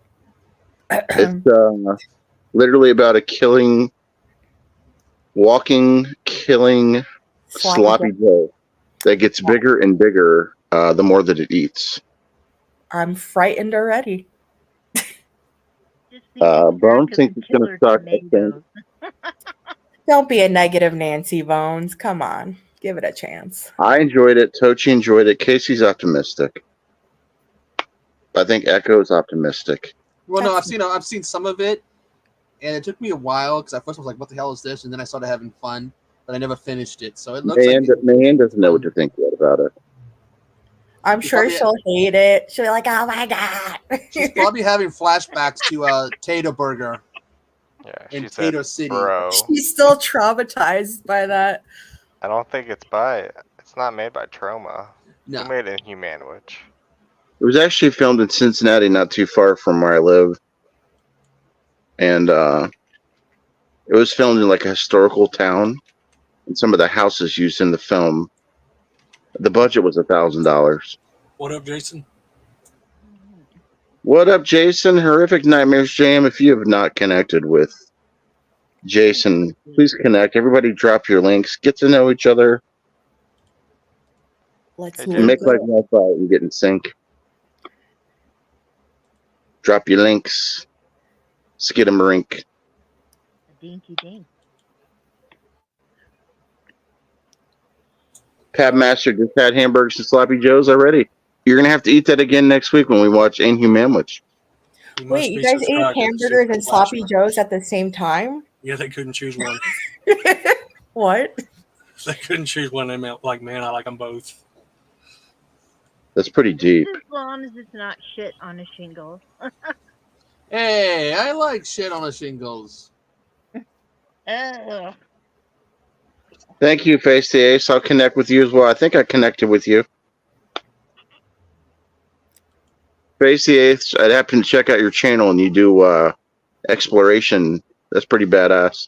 S1: It's literally about a walking, killing sloppy Joe that gets bigger and bigger the more that it eats.
S6: I'm frightened already.
S1: Bones thinks it's going to suck. I think.
S6: Don't be a negative Nancy, Bones. Come on. Give it a chance.
S1: I enjoyed it. Tochi enjoyed it. Casey's optimistic. I think Echo's optimistic.
S2: Well, no, I've seen some of it, and it took me a while because at first I was like, "What the hell is this?" And then I started having fun, but I never finished it. So it looks
S1: Mayan doesn't know what to think yet about it.
S6: I'm sure she'll hate it. She'll be like, "Oh my god!"
S2: She's probably having flashbacks to Tato Burger.
S4: Yeah,
S2: in Tato City.
S4: Bro.
S6: She's still traumatized by that.
S4: I don't think it's not made by Troma.
S2: No.
S4: Who made Inhuman Witch?
S1: It was actually filmed in Cincinnati, not too far from where I live. And it was filmed in like a historical town. And some of the houses used in the film, the budget was $1,000.
S3: What up, Jason?
S1: What up, Jason? Horrific Nightmares Jam. If you have not connected with Jason, please connect. Everybody drop your links. Get to know each other.
S6: Let's
S1: make like Wi-Fi and get in sync. Drop your links. Skidamarink.
S5: Dinky dink.
S1: Pat Master just had hamburgers and sloppy joes already. You're gonna have to eat that again next week when we watch Inhuman Witch.
S6: Wait, you guys ate hamburgers and sloppy joes at the same time?
S3: Yeah, they couldn't choose one.
S6: What?
S3: They couldn't choose one. They meant like, man, I like them both.
S1: That's pretty deep.
S5: As long as it's not shit on a shingle.
S2: Hey, I like shit on the shingles.
S1: Thank you, Face the Ace. I'll connect with you as well. I think I connected with you. Face the Ace, I'd happen to check out your channel and you do exploration. That's pretty badass.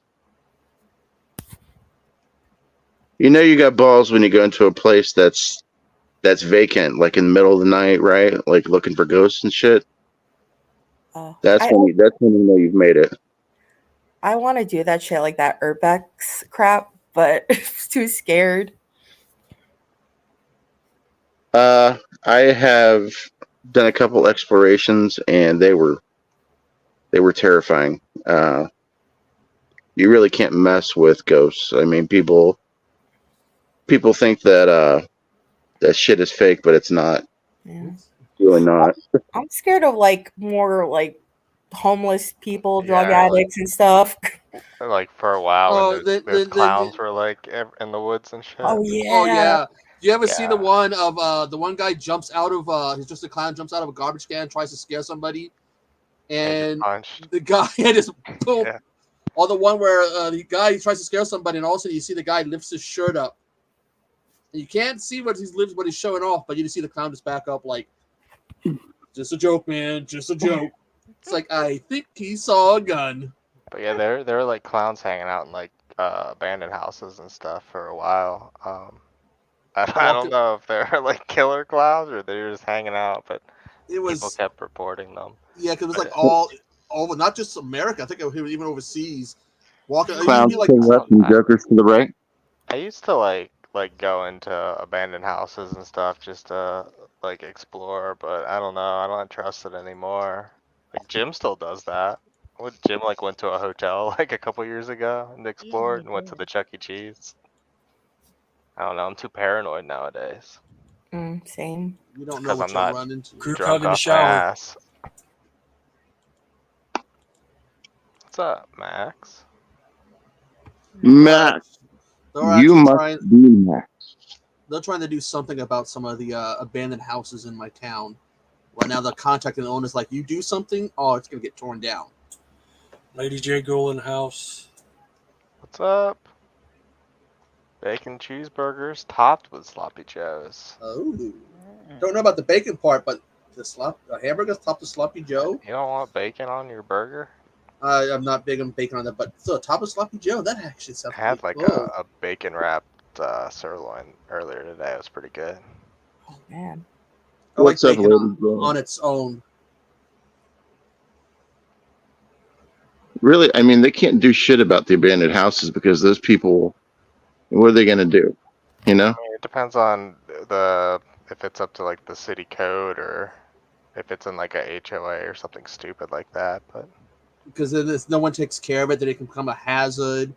S1: You know you got balls when you go into a place that's vacant, like in the middle of the night, right? Like looking for ghosts and shit. That's when you know you've made it.
S6: I want to do that shit, like that Urbex crap, but I'm too scared.
S1: I have done a couple explorations, and they were terrifying. You really can't mess with ghosts. I mean, people think that that shit is fake, but it's not.
S6: Yeah.
S1: It's really not.
S6: I'm scared of like more like homeless people, drug
S4: Yeah, like-
S6: addicts and stuff.
S4: Like for a while,
S2: Oh,
S4: when there's clowns were like in the woods and shit.
S6: Oh yeah.
S2: Oh yeah. You ever see the
S4: Yeah.
S2: one of the one guy jumps out of he's just a clown, jumps out of a garbage can, tries to scare somebody, and
S4: Punched.
S2: the guy just boom.
S4: Yeah.
S2: Or the one where the guy tries to scare somebody, and all of a sudden you see the guy lifts his shirt up. And you can't see what he's showing off, but you just see the clown just back up like, just a joke, man, just a joke. It's like, I think he saw a gun.
S4: But yeah, there were like clowns hanging out in like abandoned houses and stuff for a while. I don't know if they're like killer clowns or they're just hanging out, but
S2: It was
S4: people kept reporting them.
S2: Yeah, because it was like all over, not just America. I think it was even overseas. Walking,
S1: Clowns
S2: like,
S1: to the left and jokers to the right.
S4: I used to like go into abandoned houses and stuff just to like explore, but I don't know. I don't trust it anymore. Like Jim still does that. Jim like went to a hotel like a couple years ago and explored and went to the Chuck E. Cheese. I don't know. I'm too paranoid nowadays.
S6: Same.
S2: You don't know
S4: Because
S2: what
S4: I'm
S2: you'll
S4: not
S2: run into.
S3: Group
S4: drunk
S3: hug in the
S4: off my
S3: shower.
S4: ass. What's up, Max?
S1: Max,
S2: They're
S1: you
S2: actually
S1: must
S2: trying.
S1: be Max.
S2: They're trying to do something about some of the abandoned houses in my town. Well, now they're contacting the owners, like, you do something, oh, it's gonna get torn down.
S3: Lady J. Gould in the house.
S4: What's up? Bacon cheeseburgers topped with sloppy joes.
S2: Oh, don't know about the bacon part, but the hamburgers topped with sloppy Joe.
S4: You don't want bacon on your burger?
S2: I'm not big on bacon on that, but still, top of sloppy Joe. That actually sounds.
S4: I had
S2: pretty
S4: like
S2: cool.
S4: a bacon wrapped sirloin earlier today. It was pretty good.
S6: Oh man.
S2: I like
S1: What's up,
S2: bacon
S1: ladies?
S2: on its own.
S1: Really, I mean, they can't do shit about the abandoned houses because those people. What are they gonna do? You know?
S4: I mean, it depends on if it's up to like the city code or if it's in like a HOA or something stupid like that. But
S2: Because if no one takes care of it, then it can become a hazard.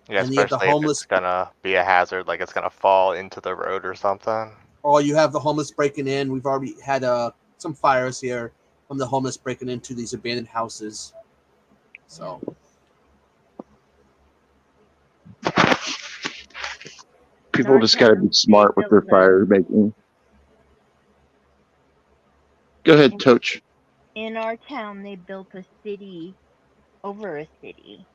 S4: yeah,
S2: And you have the
S4: especially if
S2: homeless-
S4: it's gonna be a hazard, like it's gonna fall into the road or something.
S2: Or you have the homeless breaking in. We've already had some fires here from the homeless breaking into these abandoned houses. So
S1: People just gotta be smart with their fire making. Go ahead, Toach.
S5: In our town, they built a city over a city.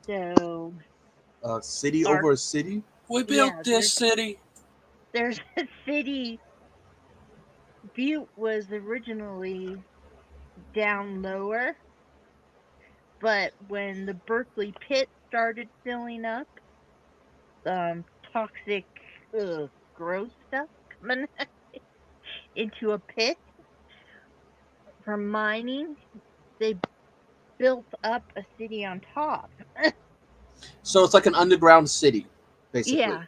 S5: So
S2: a city over a city.
S3: We built
S5: Yeah,
S3: this city.
S5: there's a city. Butte was originally down lower, but when the Berkeley pit started filling up, toxic, gross stuff coming into a pit from mining, they built up a city on top.
S2: So it's like an underground city, basically.
S5: Yeah.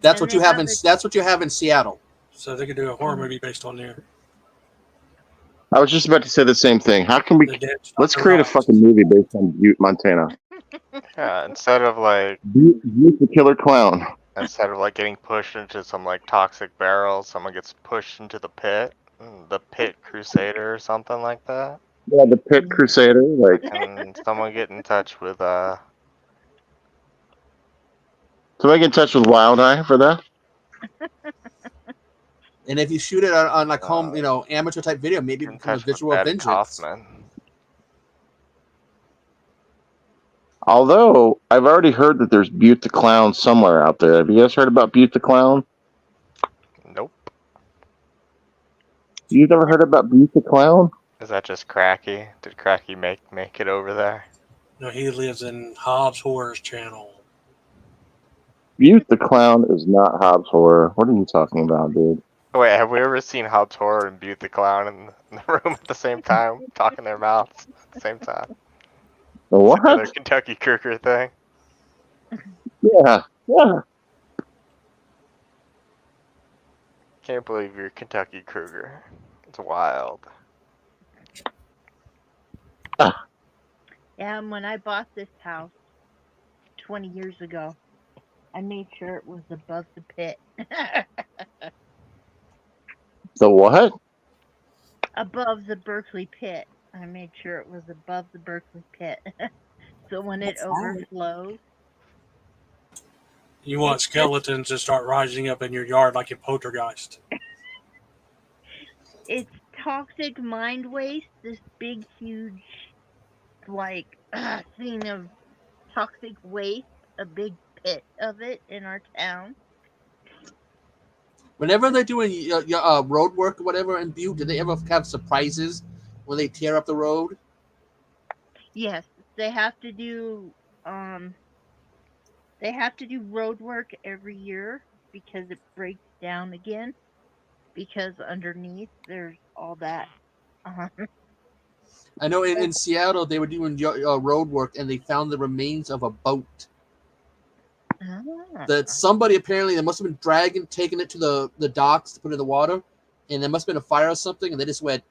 S2: That's
S5: And
S2: what you
S5: they
S2: have
S5: have
S2: in.
S5: it-
S2: That's what you have in Seattle.
S3: So they could do a horror movie based on there.
S1: I was just about to say the same thing. How can we?
S3: The dead
S1: Let's
S3: stop
S1: create a
S3: the
S1: fucking movie based on Butte, Montana.
S4: Yeah, instead of like
S1: Butte the killer clown.
S4: getting pushed into some like toxic barrel, someone gets pushed into the pit crusader or something like that.
S1: Yeah, the Pit Crusader. Like,
S4: And someone get in touch with
S1: somebody get in touch with Wild Eye for that.
S2: And if you shoot it on like home, amateur type video, maybe it
S4: in
S2: becomes a
S4: touch with
S2: visual
S4: Betty
S2: vengeance.
S4: Kaufman.
S1: Although I've already heard that there's Butte the Clown somewhere out there. Have you guys heard about Butte the Clown?
S4: Nope.
S1: You've never heard about Butte the Clown?
S4: Is that just Cracky? Did Cracky make it over there?
S3: No, he lives in Hobbs Horrors channel.
S1: Butte the Clown is not Hobbs Horror. What are you talking about, dude?
S4: Wait, have we ever seen Hobbs Horror and Butte the Clown in the room at the same time, talking their mouths at the same time?
S1: What?
S4: Another Kentucky Kruger thing.
S1: Yeah.
S4: can't believe you're Kentucky Kruger. It's wild.
S5: Yeah, and when I bought this house 20 years ago, I made sure it was above the pit.
S1: The what?
S5: Above the Berkeley pit. I made sure it was above the Berkeley pit. So when it
S6: What's that?
S5: overflows,
S3: You want
S5: It's just-
S3: skeletons to start rising up in your yard like a poltergeist.
S5: it's toxic mind waste, this big, huge, like, thing of toxic waste, a big pit of it in our town.
S2: Whenever they're doing road work or whatever in Butte, do they ever have surprises when they tear up the road?
S5: Yes, they have to do road work every year because it breaks down again because underneath there's all that.
S2: I know in Seattle they were doing road work and they found the remains of a boat that somebody apparently they must have been taking it to the docks to put it in the water, and there must have been a fire or something, and they just looked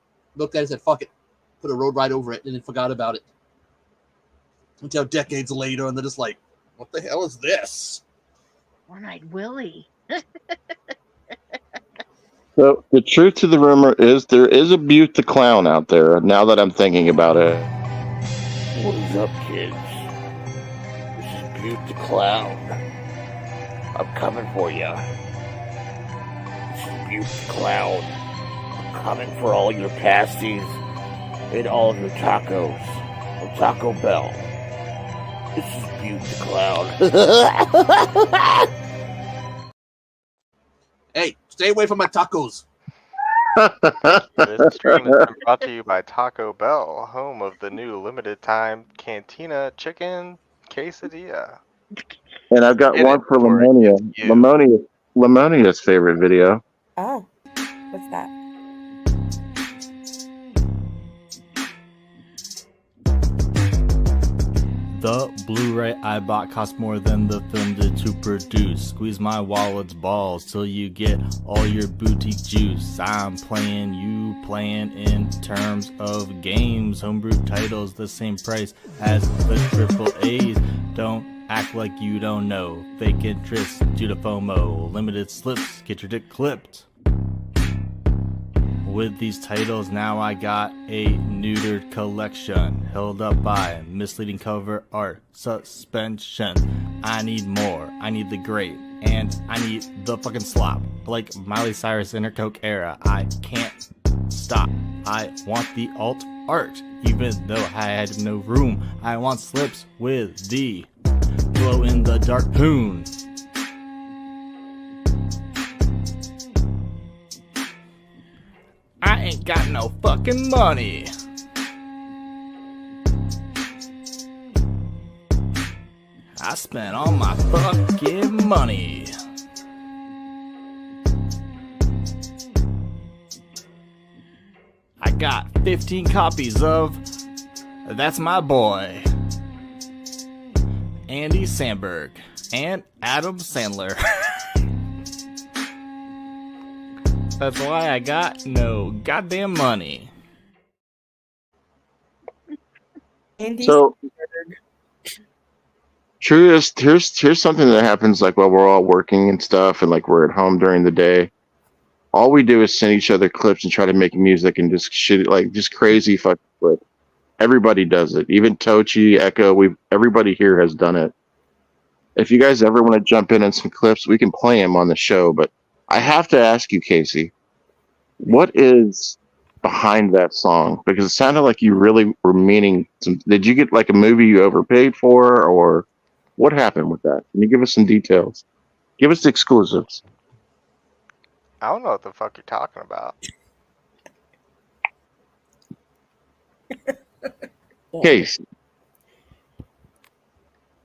S2: at it and said, "Fuck it," put a road right over it, and then forgot about it until decades later, and they're just like, "What the hell is this?"
S5: One-eyed Willie.
S1: So the truth to the rumor is there is a Butte the Clown out there. Now that I'm thinking about it.
S7: What is up, kids? This is Butte the Clown. I'm coming for ya. This is Butte the Clown. I'm coming for all your pasties and all of your tacos from Taco Bell. This is Butte the Clown.
S2: Hey, stay away from my tacos.
S4: This stream has been brought to you by Taco Bell, home of the new limited time Cantina Chicken Quesadilla.
S1: And I've got
S4: Get
S1: one
S4: it
S1: for
S4: before it
S1: Lamonia.
S4: gets you.
S1: Lamonia's favorite video.
S6: Oh, what's that?
S8: The Blu-ray I bought cost more than the film did to produce. Squeeze my wallet's balls till you get all your boutique juice. I'm playing, you playing in terms of games. Homebrew titles the same price as the triple A's. Don't act like you don't know. Fake interest due to FOMO. Limited slips, get your dick clipped. With these titles, now I got a neutered collection, held up by misleading cover art, suspension. I need more, I need the great, and I need the fucking slop. Like Miley Cyrus in her Coke era, I can't stop. I want the alt art, even though I had no room. I want slips with the glow in the dark poon. I ain't got no fucking money. I spent all my fucking money. I got 15 copies of That's My Boy, Andy Samberg, and Adam Sandler. That's why I got no goddamn money.
S6: Andy
S1: So
S6: Samberg.
S1: true is here's something that happens like while we're all working and stuff, and like we're at home during the day. All we do is send each other clips and try to make music and just shit like just crazy fucking clip. Everybody does it. Even Tochi, Echo, everybody here has done it. If you guys ever want to jump in on some clips, we can play them on the show. But I have to ask you, Casey, what is behind that song? Because it sounded like you really were meaning some. Did you get like a movie you overpaid for, or what happened with that? Can you give us some details? Give us the exclusives.
S4: I don't know what the fuck you're talking about.
S1: Casey,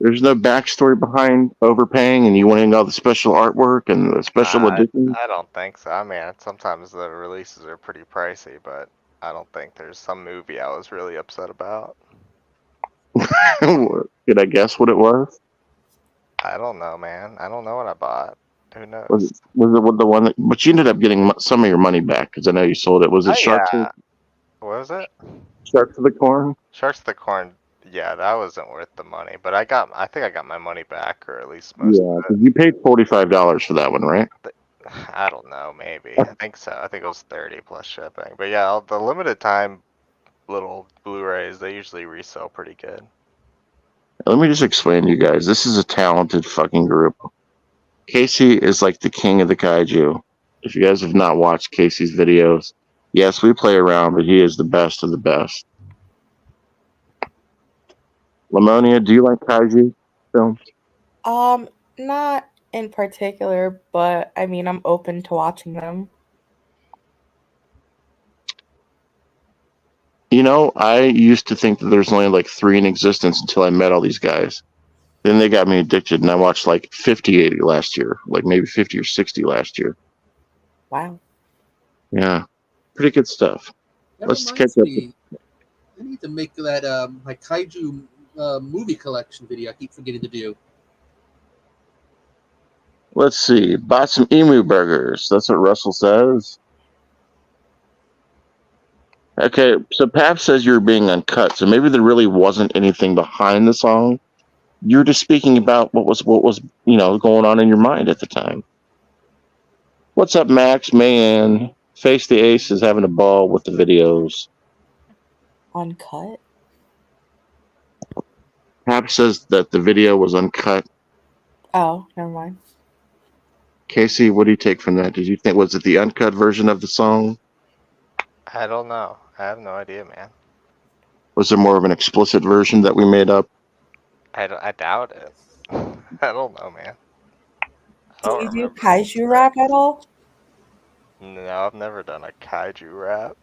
S1: there's no backstory behind overpaying and you wanting all the special artwork and the special edition.
S4: I don't think so. I mean, sometimes the releases are pretty pricey, but I don't think there's some movie I was really upset about.
S1: Did I guess what it was?
S4: I don't know, man. I don't know what I bought. Who knows?
S1: Was it the one that? But you ended up getting some of your money back because I know you sold it. Was it
S4: Oh,
S1: Sharks?
S4: yeah. What was it?
S1: Sharks of the Corn?
S4: Sharks of the Corn. Yeah, that wasn't worth the money, but I think I got my money back, or at least most
S1: Yeah,
S4: of
S1: because you paid $45 for that one, right?
S4: it. I don't know, maybe. I think so. I think it was 30 plus shipping. But yeah, the limited time little Blu-rays, they usually resell pretty good.
S1: Let me just explain to you guys. This is a talented fucking group. Casey is like the king of the kaiju. If you guys have not watched Casey's videos, yes, we play around, but he is the best of the best. Lamonia, do you like kaiju films?
S6: Not in particular, but I mean, I'm open to watching them.
S1: You know, I used to think that there's only like 3 in existence until I met all these guys. Then they got me addicted, and I watched like 50, 80 last year, like maybe 50 or 60 last year.
S6: Wow.
S1: Yeah, pretty good stuff.
S2: That
S1: Let's
S2: reminds
S1: catch up.
S2: me. I need to make that my kaiju movie collection video. I keep forgetting to do.
S1: Let's see. Bought some emu burgers. That's what Russell says. Okay, so Pap says you're being uncut, so maybe there really wasn't anything behind the song. You're just speaking about what was going on in your mind at the time. What's up, Max? Man, Face the Ace is having a ball with the videos.
S6: Uncut?
S1: Pap says that the video was uncut.
S6: Oh, never mind.
S1: Casey, what do you take from that? Did you think was it the uncut version of the song?
S4: I don't know. I have no idea, man.
S1: Was there more of an explicit version that we made up?
S4: I doubt it. I don't know, man. I
S6: Do
S4: don't
S6: you do
S4: remember.
S6: kaiju rap at all?
S4: No, I've never done a kaiju rap.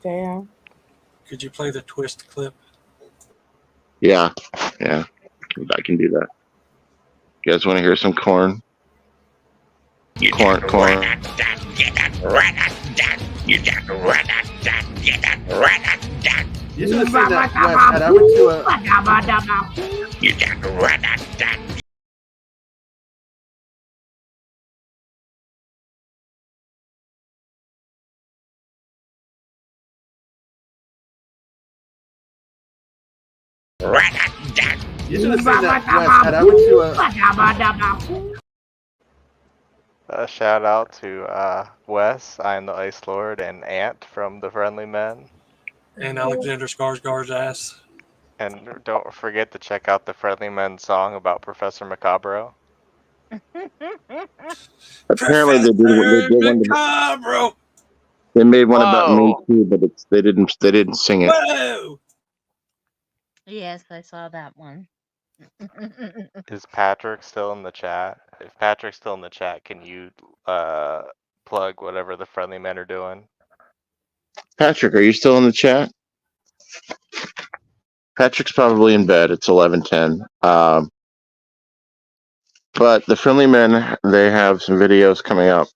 S6: Damn.
S3: Could you play the twist clip?
S1: Yeah, I can do that. You guys want to hear some corn? Corn.
S2: You should have seen that. Yes, I went to You should have seen that. Yes, I went to
S4: Shout out to Wes, I am the Ice Lord, and Ant from the Friendly Men.
S3: And Alexander Skarsgård's ass.
S4: And don't forget to check out the Friendly Men song about Professor Macabro.
S1: Apparently they did one.
S3: Macabro!
S1: They made one about me
S4: Whoa.
S1: too, but they didn't sing it.
S3: Whoa!
S5: Yes, I saw that one.
S4: Is Patrick still in the chat? If Patrick's still in the chat, can you plug whatever the Friendly Men are doing?
S1: Patrick, are you still in the chat? Patrick's probably in bed. It's 11:10. But the Friendly Men, they have some videos coming up,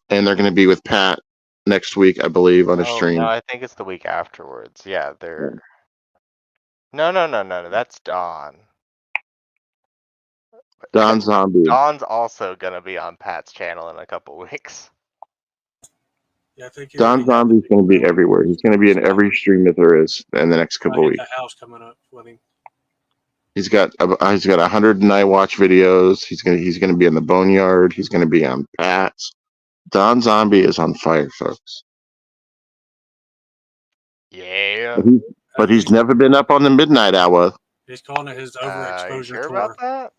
S1: and they're going to be with Pat next week, I believe, on a stream.
S4: No, I think it's the week afterwards. Yeah, they're. No, that's Dawn.
S1: Don Zombie.
S4: Dawn's also gonna be on Pat's channel in a couple weeks.
S3: Yeah, I think
S1: Don Zombie's going to be everywhere. He's going to be in every stream that there is in the next couple weeks.
S3: The house coming up with him.
S1: He's got 100 night watch videos. He's gonna be in the Boneyard. He's gonna be on Pat's. Don Zombie is on fire, folks.
S4: Yeah.
S1: But he's never been up on the midnight hour.
S3: He's calling it his overexposure
S4: You sure
S3: tour.
S4: about that?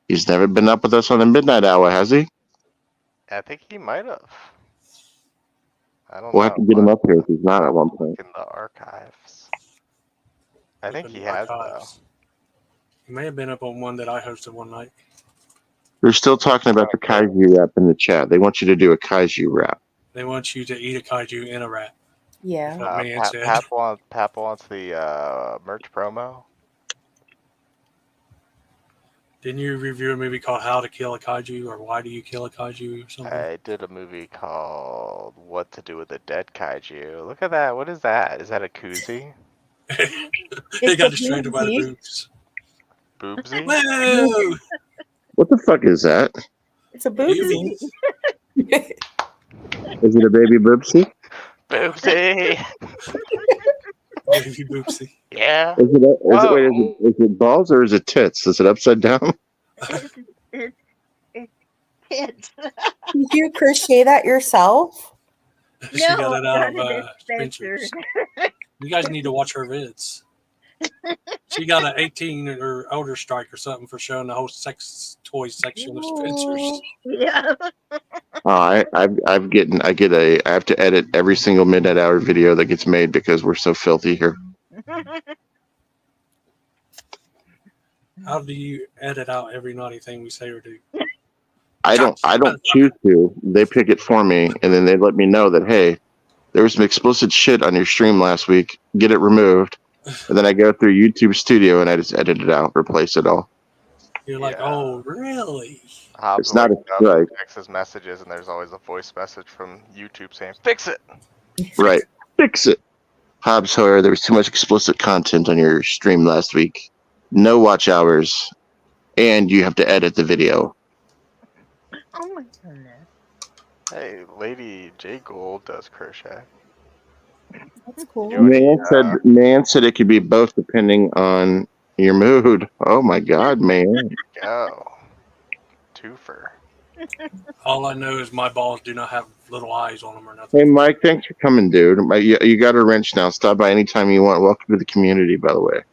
S1: He's never been up with us on the midnight hour, has he?
S4: I think he might have. I don't know.
S1: We'll have to get him up here if he's not at one point.
S4: In the archives. I think
S3: In
S4: he
S3: the
S4: has though.
S3: archives. He may have been up on one that I hosted one night.
S1: They're still talking about the kaiju rap in the chat. They want you to do a kaiju rap.
S3: They want you to eat a kaiju in a rat.
S6: Yeah.
S3: What man said.
S4: Pap wants the merch promo.
S3: Didn't you review a movie called How to Kill a Kaiju or Why Do You Kill a Kaiju or something?
S4: I did a movie called What to Do with a Dead Kaiju. Look at that. What is that? Is that a koozie?
S3: He got distracted by the boobs.
S4: Boobsy?
S3: Whoa!
S1: What the fuck is that?
S6: It's a booty.
S3: Baby.
S1: Is it a baby boopsie?
S4: Boopsie.
S3: Baby boopsie.
S4: Yeah.
S1: Is it balls or is it tits? Is it upside down?
S5: It's kids.
S6: Did you crochet that yourself?
S3: She got
S5: No,
S3: it out
S5: not
S3: of
S5: a dispenser.
S3: Spencer's. You guys need to watch her vids. She got an 18 or older strike or something for showing the whole sex toy section of Spencer's.
S5: Yeah.
S1: I have to edit every single midnight hour video that gets made because we're so filthy here.
S3: How do you edit out every naughty thing we say or do?
S1: I don't choose to. They pick it for me, and then they let me know that, hey, there was some explicit shit on your stream last week. Get it removed. And then I go through YouTube Studio and I just edit it out, replace it all.
S3: You're like, oh, really?
S1: It's not a strike.
S4: Texas messages, and there's always a voice message from YouTube saying, "Fix it."
S1: Right. Fix it. Hobbs Hoyer, there was too much explicit content on your stream last week. No watch hours. And you have to edit the video.
S5: Oh my goodness.
S4: Hey, Lady J Gold does crochet.
S6: That's cool.
S1: Man said it could be both depending on your mood. Oh my god, man.
S4: Go. Twofer.
S3: All I know is my balls do not have little eyes on them or nothing.
S1: Hey Mike, thanks for coming, dude. You got a wrench now. Stop by anytime you want. Welcome to the community, by the way.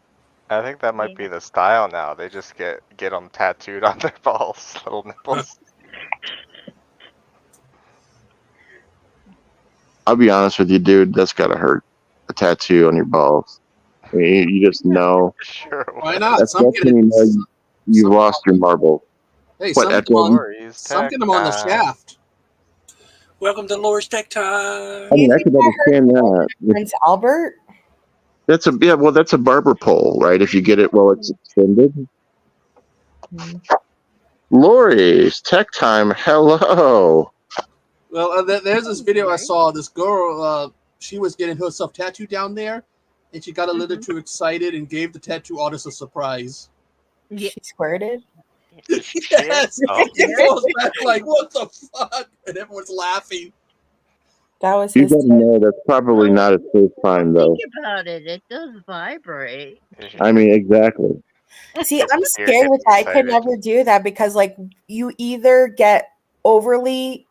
S4: I think that might be the style now. They just get them tattooed on their balls, little nipples.
S1: I'll be honest with you, dude. That's gotta hurt. A tattoo on your balls. I mean, you just know.
S4: Sure.
S2: Why not?
S1: That's
S2: Some
S1: when you know you've lost your marble.
S2: Hey,
S1: What,
S2: some get them on the shaft.
S3: Welcome to Lori's Tech Time.
S1: I mean, I could understand that.
S6: Prince Albert?
S1: That's a barber pole, right? If you get it while it's extended. Lori's Tech Time. Hello.
S2: Well, there's this video I saw. This girl, she was getting herself tattooed down there, and she got a little too excited and gave the tattoo artist a surprise.
S5: Yeah.
S6: She squirted?
S2: Yes.
S4: Oh.
S2: It goes back like, what the fuck? And everyone's laughing.
S6: That was
S1: You
S6: his.
S1: gotta know that's probably not his first time, though.
S5: Think about it. It does vibrate.
S1: I mean, exactly.
S6: See, I'm scared with that. I could never do that because, like, you either get overly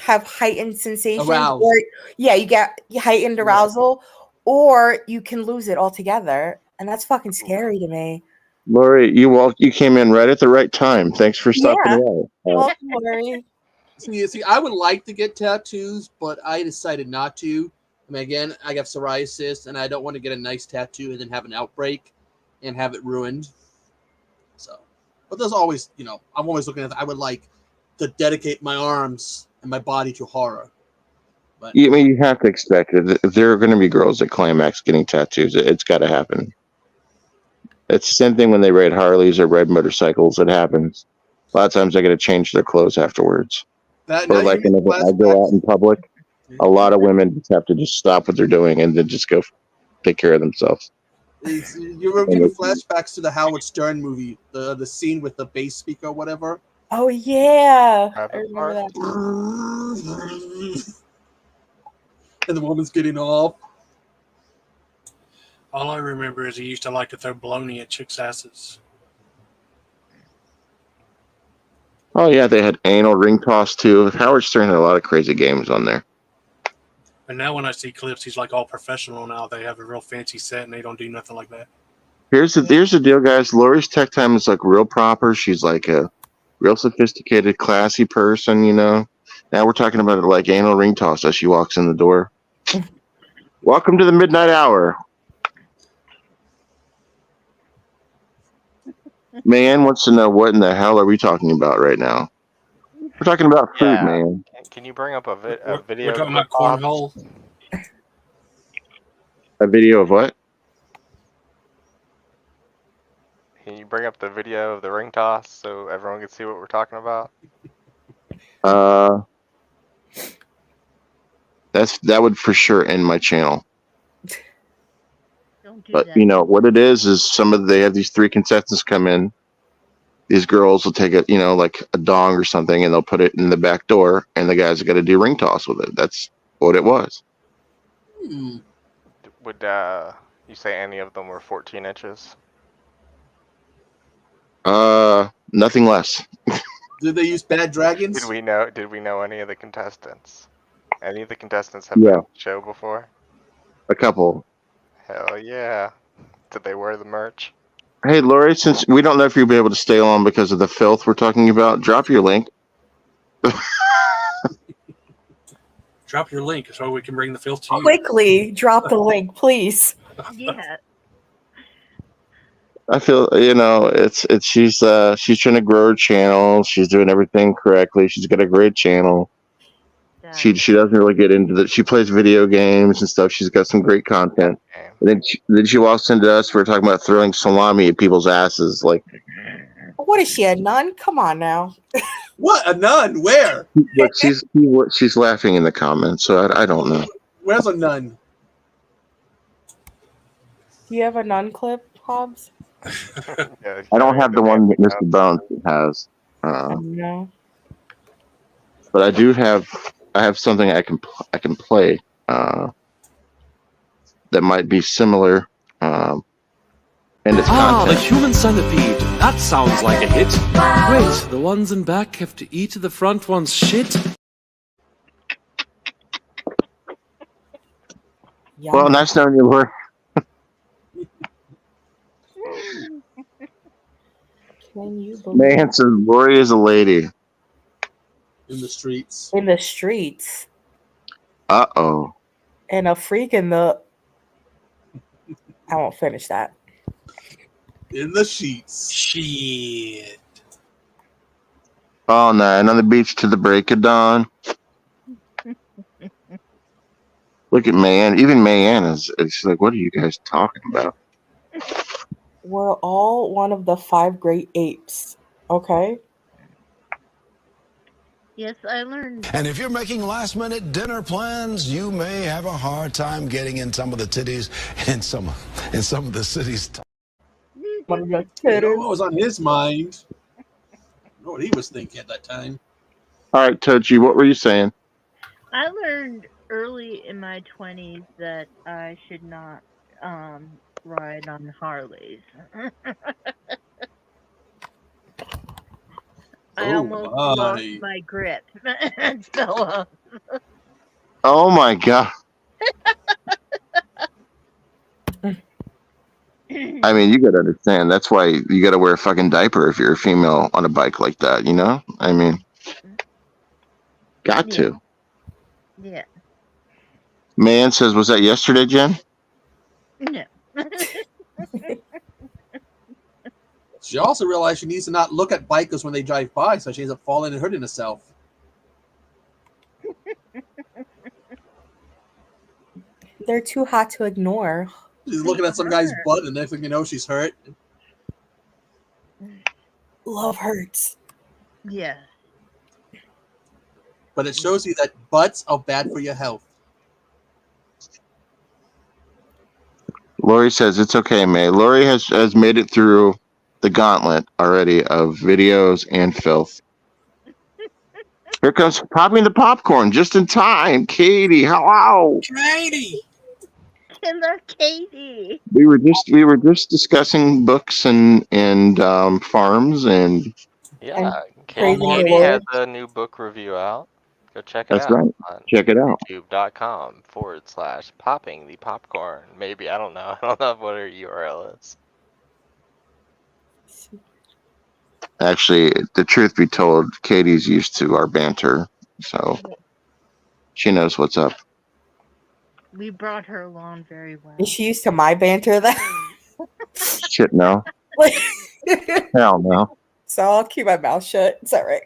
S6: have heightened sensations,
S2: Aroused.
S6: or you get heightened arousal, or you can lose it altogether, and that's fucking scary to me.
S1: Lori, you came in right at the right time. Thanks for stopping by.
S6: Welcome, Lori.
S2: See, I would like to get tattoos, but I decided not to. I mean, again, I have psoriasis, and I don't want to get a nice tattoo and then have an outbreak and have it ruined. So, but there's always, I'm always looking at that. I would like to dedicate my arms and my body to horror. But
S1: I mean, you have to expect it. There are going to be girls that climax getting tattoos. It's got to happen. It's the same thing when they ride Harleys or ride motorcycles. It happens. A lot of times they got to change their clothes afterwards.
S2: that
S1: Or like whenever I go out in public, a lot of women just have to just stop what they're doing and then just go take care of themselves.
S2: You were giving flashbacks to the Howard Stern movie, the scene with the bass speaker or whatever.
S6: Oh yeah, I
S4: Private
S6: remember that.
S2: And the woman's getting off.
S3: All I remember is he used to like to throw baloney at chicks' asses.
S1: Oh yeah, they had anal ring toss too. Howard Stern had a lot of crazy games on there.
S3: And now when I see clips, he's like all professional now. They have a real fancy set and they don't do nothing like that.
S1: Here's the deal, guys. Lori's Tech Time is like real proper. She's like a real sophisticated, classy person, Now we're talking about it like anal ring toss as she walks in the door. Welcome to the midnight hour. Man wants to know what in the hell are we talking about right now? We're talking about food,
S4: Yeah.
S1: man.
S4: Can you bring up a video?
S3: We're talking about cornhole.
S1: A video of what?
S4: Can you bring up the video of the ring toss so everyone can see what we're talking about?
S1: That would for sure end my channel.
S5: Don't do
S1: But
S5: that.
S1: what it is they have these 3 contestants come in, these girls will take it, like a dong or something, and they'll put it in the back door, and the guys are going to do ring toss with it. That's what it was.
S4: Would you say any of them were 14 inches?
S1: Nothing less.
S2: Did they use bad dragons?
S4: Did we know any of the contestants? Any of the contestants have been on the show before?
S1: A couple.
S4: Hell yeah. Did they wear the merch?
S1: Hey, Lori, since we don't know if you'll be able to stay on because of the filth we're talking about, drop your link.
S3: Drop your link so we can bring the filth to you.
S6: Quickly drop the link, please.
S5: Yeah.
S1: I feel she's trying to grow her channel. She's doing everything correctly. She's got a great channel. She doesn't really get into that. She plays video games and stuff. She's got some great content. And then she walks into us for talking about throwing salami at people's asses. Like,
S6: what is she, a nun? Come on now.
S2: What, a nun? Where?
S1: but she's laughing in the comments, so I don't know.
S2: Where's a nun?
S6: Do you have a nun clip, Hobbs?
S4: Yeah,
S1: I don't have the one that Mr. Bones has.
S6: No.
S1: But I do have. I have something I can play that might be similar in its content.
S9: The human centipede. That sounds like a hit. Wait, the ones in back have to eat the front one's shit?
S1: Well, nice knowing you, Lori.
S6: Can you believe
S1: Man says Lori is a lady.
S2: In the streets.
S6: in the streets?
S1: Uh-oh.
S6: And a freak in the... I won't finish that.
S2: In the sheets.
S3: Shit.
S1: All night on the beach to the break of dawn. Look at Mayanne. Even Mayanne is like, what are you guys talking about?
S6: We're all one of the 5 great apes. Okay?
S5: Yes, I learned.
S10: And if you're making last-minute dinner plans, you may have a hard time getting in some of the titties in some of the cities.
S2: What was on his mind? I know what he was thinking at that time.
S1: All right, Tochi, what were you saying?
S5: I learned early in my 20s that I should not ride on Harleys. I almost lost my grip and fell off.
S1: Oh my god. I mean, you gotta understand. That's why you gotta wear a fucking diaper if you're a female on a bike like that, you know? I mean, got to.
S5: Yeah.
S1: Man says, was that yesterday, Jen?
S5: No.
S2: She also realized she needs to not look at bikers when they drive by, so she ends up falling and hurting herself.
S6: They're too hot to ignore.
S2: She's looking at some guy's butt, and next thing you know, she's hurt.
S6: Love hurts.
S5: Yeah.
S2: But it shows you that butts are bad for your health.
S1: Lori says, it's okay, May. Lori has made it through the gauntlet already of videos and filth. Here comes popping the popcorn just in time. Katie, hello.
S3: Katie.
S5: Hello, Katie.
S1: We were just discussing books and farms and
S4: Yeah,
S6: Crazy
S4: Katie
S6: World.
S4: has a new book review out. Go check it
S1: That's
S4: out.
S1: right.
S4: On
S1: Check it out.
S4: youtube.com/popping the popcorn. Maybe, I don't know. I don't know what her URL is.
S1: Actually, the truth be told, Katie's used to our banter, so she knows what's up.
S5: We brought her along very well.
S6: Is she used to my banter then?
S1: Shit, no. Hell no.
S6: So I'll keep my mouth shut. It's all right.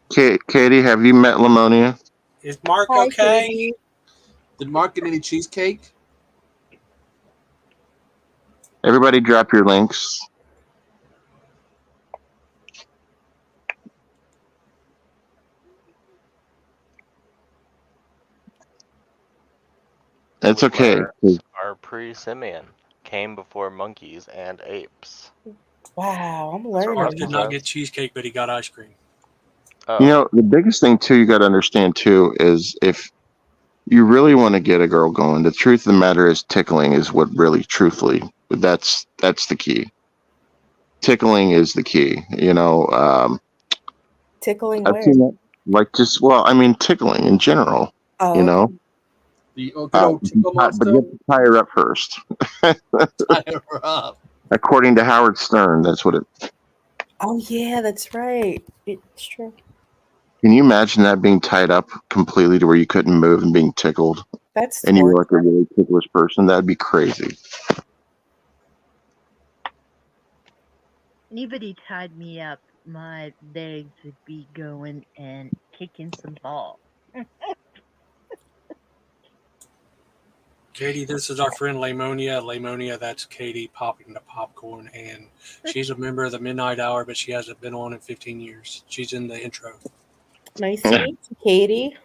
S1: Katie, have you met Lamonia?
S3: Is Mark
S6: Hi,
S3: okay?
S6: Katie.
S2: Did Mark get any cheesecake?
S1: Everybody drop your links. It's okay.
S4: Our pre-simian came before monkeys and apes.
S6: Wow, I'm
S3: Mark
S6: learning.
S3: did not get cheesecake, but he got ice cream.
S4: Oh.
S1: You know, the biggest thing too you got to understand too is if you really want to get a girl going, the truth of the matter is tickling is what really, truthfully, that's the key. Tickling is the key. You know,
S6: Tickling
S1: I've
S6: where?
S1: seen that, like just I mean, tickling in general.
S6: Oh,
S1: You know,
S2: The good old tickle
S1: but you have to tie her up first.
S2: tie her up.
S1: According to Howard Stern, that's what it.
S6: Oh yeah, that's right. It's true.
S1: Can you imagine that being tied up completely to where you couldn't move and being tickled?
S6: That's
S1: And you were
S6: torture.
S1: like a really ticklish person? That'd be crazy.
S5: Anybody tied me up, my legs would be going and kicking some balls.
S3: Katie, this is our friend Lamonia. Lamonia, that's Katie popping the popcorn, and she's a member of the Midnight Hour, but she hasn't been on in 15 years. She's in the intro
S6: Nice to meet you, Katie.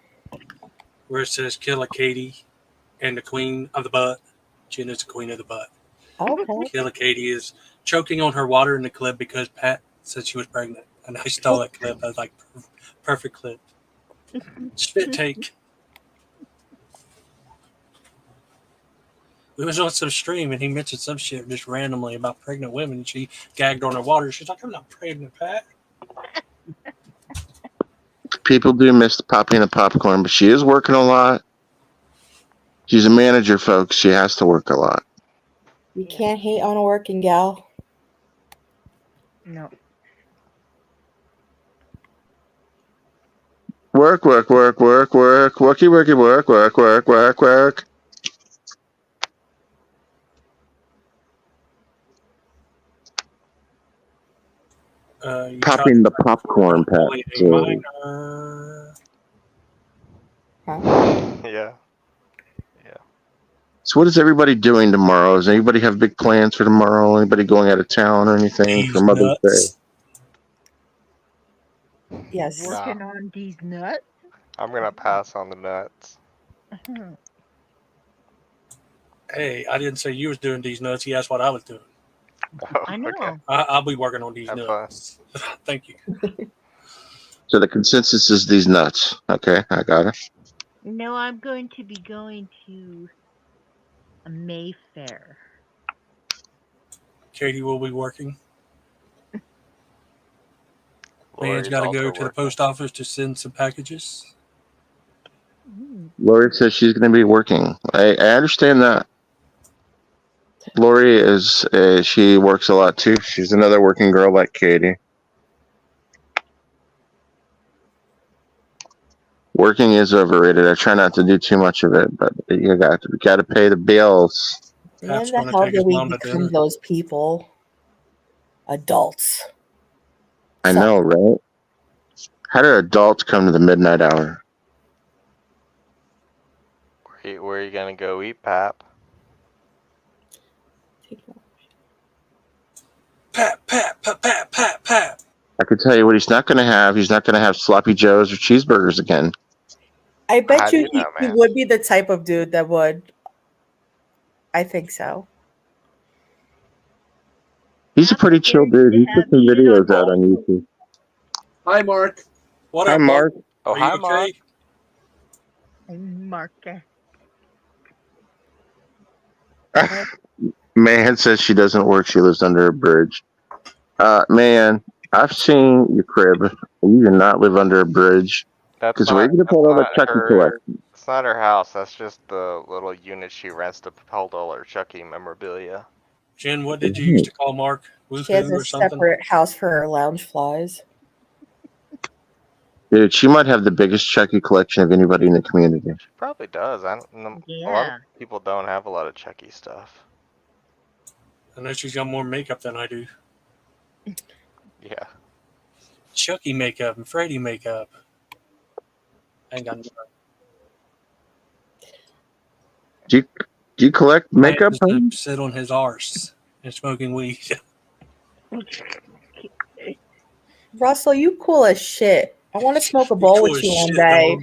S3: where it says Killer Katie and the Queen of the Butt. Jen is the Queen of the Butt.
S6: Okay.
S3: Killer Katie is choking on her water in the clip because Pat said she was pregnant, and I stole that clip. I was like, perfect clip. Spit take. We was on some stream and he mentioned some shit just randomly about pregnant women. She gagged on her water. She's like, I'm not pregnant, Pat.
S1: People do miss popping the popcorn, but she is working a lot. She's a manager, folks. She has to work a lot.
S6: You can't hate on a working gal.
S5: No.
S1: Work, work, work, work, work, worky, worky, work, work, work, work, work. Popping the popcorn, Pat.
S4: Yeah.
S1: So what is everybody doing tomorrow? Does anybody have big plans for tomorrow? Anybody going out of town or anything for Mother's Day?
S6: Yes.
S5: Working on these nuts.
S4: I'm gonna pass on the nuts.
S3: Hey, I didn't say you was doing these nuts. He asked what I was doing.
S4: Oh,
S5: I know.
S4: okay.
S3: I'll be working on these nuts. Thank you.
S1: So the consensus is these nuts. Okay, I got it.
S5: No, I'm going to be going to a Mayfair.
S3: Katie will be working. Man's
S4: Lori's
S3: got to
S4: also
S3: go to the
S4: working.
S3: post office to send some packages.
S1: Lori says she's going to be working. I understand that. Lori is she works a lot too. She's another working girl like Katie. Working is overrated. I try not to do too much of it, but you got to pay the bills.
S6: When the hell did we become those people? Adults.
S1: I know, right? How do adults come to the midnight hour?
S4: Where are you gonna go eat, Pap?
S3: Pat.
S1: I can tell you what he's not going to have. He's not going to have sloppy joes or cheeseburgers again.
S6: I bet
S4: How do
S6: you
S4: you know,
S6: he
S4: man?
S6: would be the type of dude that would. I think so.
S1: He's a pretty chill dude. He's put some videos out on YouTube.
S2: Hi, Mark.
S3: What
S1: Hi,
S3: up,
S1: Mark.
S4: Oh,
S3: Are
S4: hi,
S3: you
S4: Mark.
S3: okay?
S5: Marker.
S1: Man says she doesn't work. She lives under a bridge. Man, I've seen your crib. You do not live under a bridge.
S4: That's
S1: Because where are you going to put all that Chucky collection?
S4: It's not her house. That's just the little unit she rents to hold all her Chucky memorabilia.
S3: Jen, what did you used to call Mark?
S6: She has
S3: Woohoo
S6: a
S3: or something?
S6: separate house for her lounge flies.
S1: Dude, she might have the biggest Chucky collection of anybody in the community.
S4: She probably does. A lot
S5: Yeah.
S4: of people don't have a lot of Chucky stuff.
S3: I know she's got more makeup than I do.
S4: Yeah.
S3: Chucky makeup and Freddy makeup. I ain't got no.
S1: Do you collect makeup?
S3: Man just sit on his arse and smoking weed.
S6: Russell, you cool as shit. I want to smoke a bowl with you one day.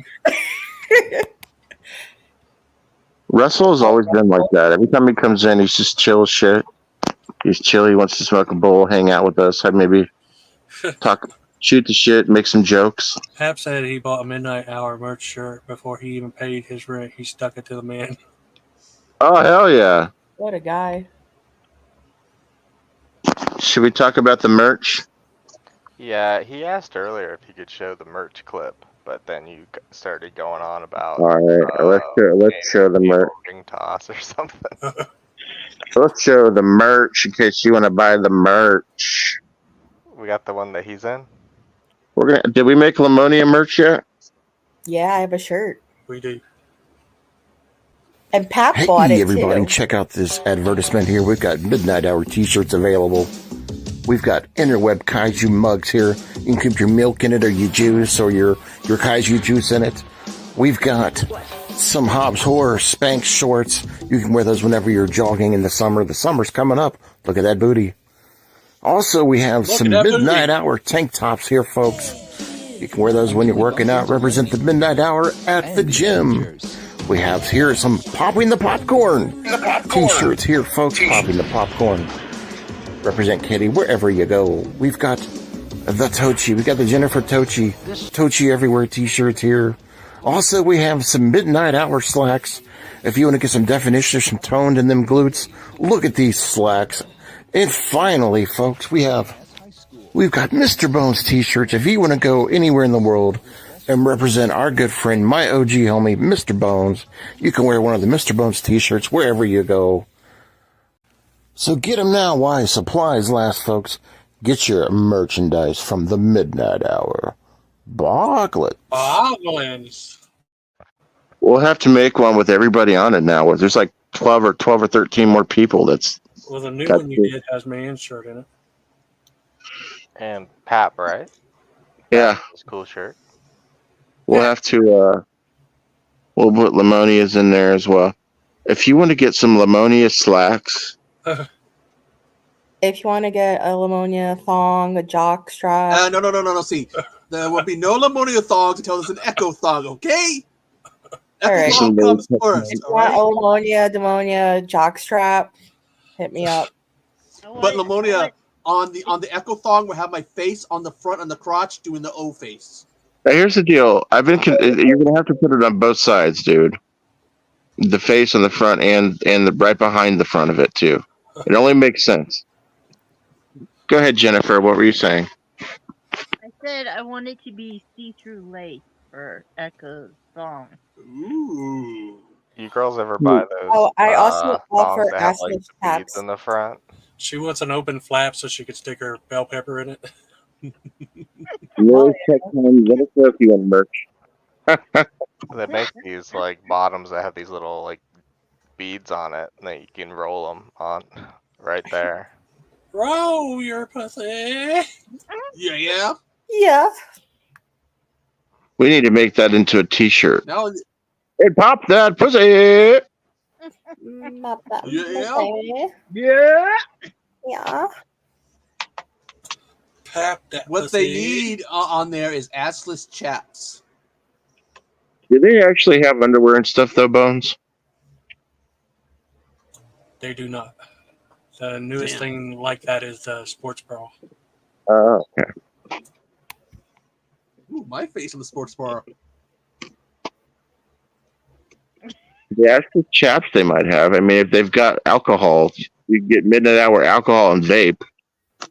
S1: Russell has always been like that. Every time he comes in, he's just chill as shit. He's chill. He wants to smoke a bowl, hang out with us, have maybe talk, shoot the shit, make some jokes.
S3: Hap said he bought a Midnight Hour merch shirt before he even paid his rent. He stuck it to the man.
S1: Oh, hell yeah.
S6: What a guy.
S1: Should we talk about the merch?
S4: Yeah, he asked earlier if he could show the merch clip, but then you started going on about.
S1: All right, let's show the merch.
S4: Ring toss or something.
S1: Let's show the merch in case you want to buy the merch.
S4: We got the one that he's in.
S1: Did we make Lamonia merch yet?
S6: Yeah, I have a shirt.
S3: We do.
S6: And Pat bought it
S11: everybody,
S6: too.
S11: check out this advertisement here. We've got Midnight Hour t-shirts available. We've got Interweb Kaiju mugs here. You can keep your milk in it or your juice or your Kaiju juice in it. We've got some Hobbs Horror Spanx shorts. You can wear those whenever you're jogging in the summer. The summer's coming up. Look at that booty. Also, we have some Midnight Hour tank tops here, folks. You can wear those when you're working out. Represent the Midnight Hour at the gym. We have here some Popping the Popcorn t-shirts here, folks. Popping the Popcorn. Represent Kitty wherever you go. We've got the Tochi. We got the Jennifer Tochi. Tochi everywhere t-shirts here. Also, we have some Midnight Hour slacks. If you want to get some definition, some toned in them glutes, look at these slacks. And finally, folks, we've got Mr. Bones t-shirts. If you want to go anywhere in the world and represent our good friend, my OG homie, Mr. Bones, you can wear one of the Mr. Bones t-shirts wherever you go. So get them now while supplies last, folks. Get your merchandise from the Midnight Hour. Boglets.
S1: We'll have to make one with everybody on it now. There's like 12 or 13 more people.
S3: Well, the new one you did has Man's shirt in it.
S4: And Pap, right?
S1: Yeah.
S4: It's a cool shirt.
S1: We'll have to, we'll put Lamonia's in there as well. If you want to get some Lamonia slacks.
S6: If you want to get a Lamonia thong, a jock strap.
S2: No. See, there will be no Lamonia thongs until there's an Echo thong, okay?
S6: All right.
S2: Thong comes first,
S6: If you
S2: all right?
S6: want a Lamonia jock strap, hit me up.
S2: But Lamonia, on the Echo thong, will have my face on the front and the crotch doing the O face.
S1: Now, here's the deal. You're gonna have to put it on both sides, dude. The face on the front and the right behind the front of it too. It only makes sense. Go ahead, Jennifer. What were you saying?
S5: I said I wanted to be see-through lace for Echo's song.
S2: Ooh.
S4: You girls ever buy those?
S6: Oh, I also offer
S4: thongs that have, like,
S6: assless
S4: the beads
S6: tabs.
S4: in the front.
S3: She wants an open flap so she could stick her bell pepper in it.
S1: No check time. Let us know if you want merch.
S4: They make these like bottoms that have these little like beads on it that you can roll them on right there.
S3: Roll your pussy.
S2: Yeah.
S6: Yeah.
S1: We need to make that into a T-shirt.
S2: Now,
S1: Hey, pop that pussy.
S2: Yeah.
S6: Yeah.
S3: Pap that
S2: What
S3: pussy.
S2: they need on there is assless chaps.
S1: Do they actually have underwear and stuff though, Bones?
S3: They do not. The newest thing like that is the sports bra.
S1: Oh, okay.
S2: Ooh, my face on the sports bar.
S1: Yeah, it's the chaps they might have. I mean, if they've got alcohol, you get Midnight Hour alcohol and vape.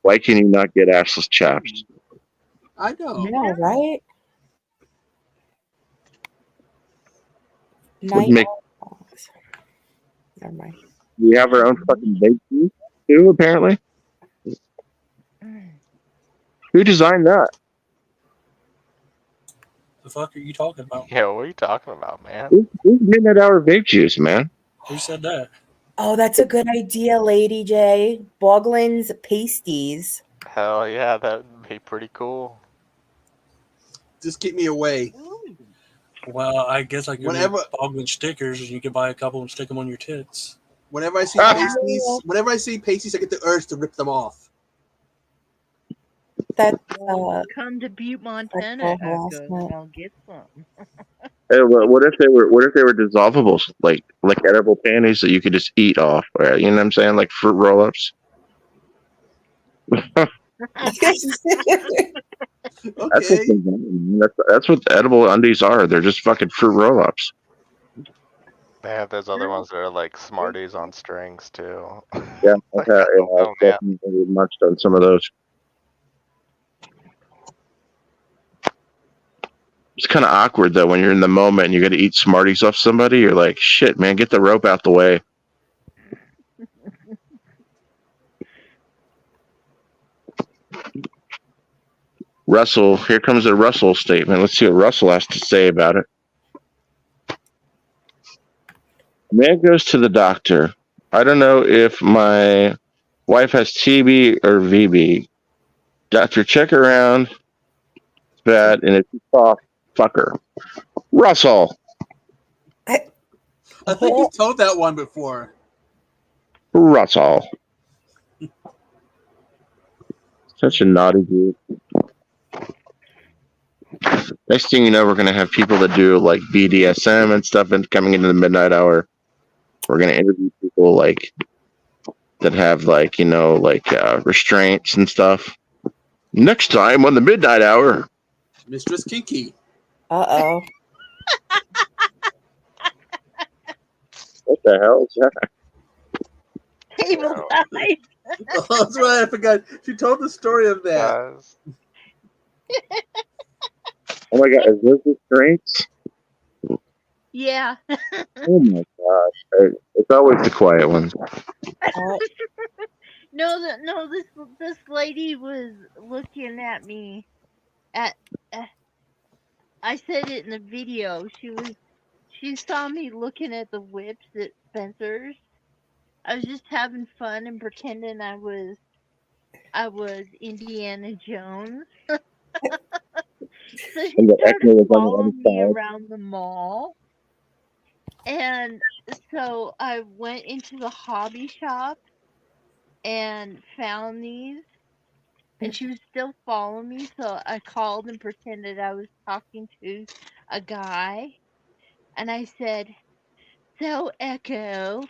S1: Why can you not get assless chaps?
S2: I know.
S6: Yeah, right?
S1: Would make-
S6: Never mind.
S1: We have our own fucking vape too, apparently. Who designed that?
S3: The fuck are you talking about?
S4: Yeah, what are you talking about, man?
S1: Who's Midnight Hour vape juice, man?
S3: Who said that?
S6: Oh, that's a good idea, Lady J. Boglin's Pasties.
S4: Hell yeah, that would be pretty cool.
S2: Just keep me away.
S3: Well, I guess I could
S2: Whenever-
S3: make Boglin stickers and you could buy a couple and stick them on your tits.
S2: Whenever I see pasties, I get the urge to rip them off.
S6: That
S5: Come to Butte, Montana,
S6: that's
S5: Echo,
S6: harassment.
S5: and I'll get some.
S1: Hey, what if they were dissolvables, like edible panties that you could just eat off? You know what I'm saying, like fruit roll-ups? That's what edible undies are. They're just fucking fruit roll-ups.
S4: They have those other ones that are like Smarties on strings too.
S1: Yeah,
S4: Like,
S1: I've
S4: oh man.
S1: definitely munched on some of those. It's kind of awkward though when you're in the moment and you got to eat Smarties off somebody. You're like, shit, man, get the rope out the way. Russell, here comes a Russell statement. Let's see what Russell has to say about it. Man goes to the doctor. I don't know if my wife has TB or VB. Doctor, check her around. It's bad, and if you cough, fuck her. Russell.
S2: I think you've told that one before.
S1: Russell. Such a naughty dude. Next thing you know, we're going to have people that do like BDSM and stuff and coming into the midnight hour. We're going to interview people like that have like, you know, like restraints and stuff. Next time on the midnight hour.
S2: Mistress Kinky.
S6: Uh-oh.
S1: What the hell is that?
S5: Table ties.
S2: Oh, that's right. I forgot. She told the story of that.
S1: Oh my god, is this restraints?
S5: Yeah.
S1: Oh my gosh. It's always the quiet ones.
S5: No, this lady was looking at me. I said it in the video. She saw me looking at the whips at Spencer's. I was just having fun and pretending I was Indiana Jones. So she started following me around the mall. And so I went into the hobby shop and found these. And she was still following me, so I called and pretended I was talking to a guy. And I said, "So, Echo,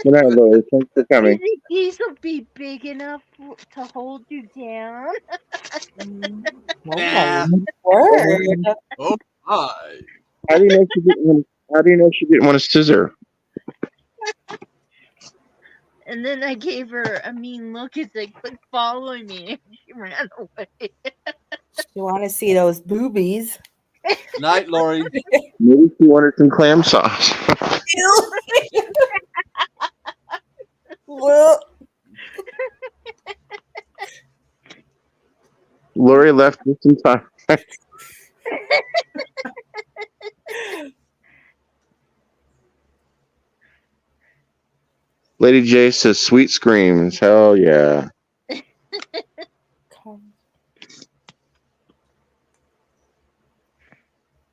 S1: Good night, Lori. Thanks for
S5: do
S1: coming.
S5: you think these will be big enough to hold you down?"
S6: Oh my word.
S2: Oh my.
S1: How do you know she didn't want a scissor?
S5: And then I gave her a mean look as they quit following me, and she ran away.
S6: You want to see those boobies?
S2: Night, Lori.
S1: Maybe she wanted some clam sauce.
S6: Well,
S1: Lori left just in time. Lady J says, "Sweet screams, hell yeah."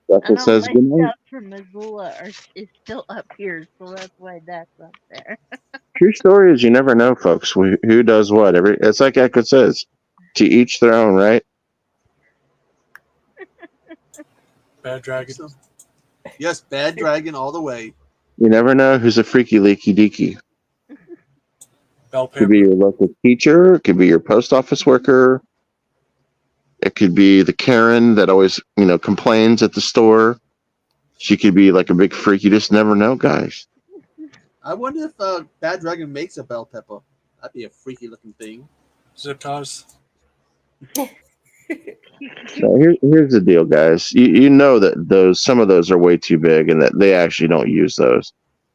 S1: Russell says,
S5: My
S1: "Good night."
S5: stuff from Missoula is still up here, so that's why that's up there.
S1: True story is you never know, folks. Who does what? It's like Echo says, to each their own, right?
S3: Bad Dragon.
S2: Yes, Bad Dragon all the way.
S1: You never know who's a freaky leaky deaky.
S3: Bell
S1: Could be your local teacher. It could be your post office worker. It could be the Karen that always, complains at the store. She could be like a big freak. You just never know, guys.
S2: I wonder if Bad Dragon makes a bell pepper. That'd be a freaky looking thing.
S3: Zip ties.
S1: So here's the deal, guys. You know that some of those are way too big, and that they actually don't use those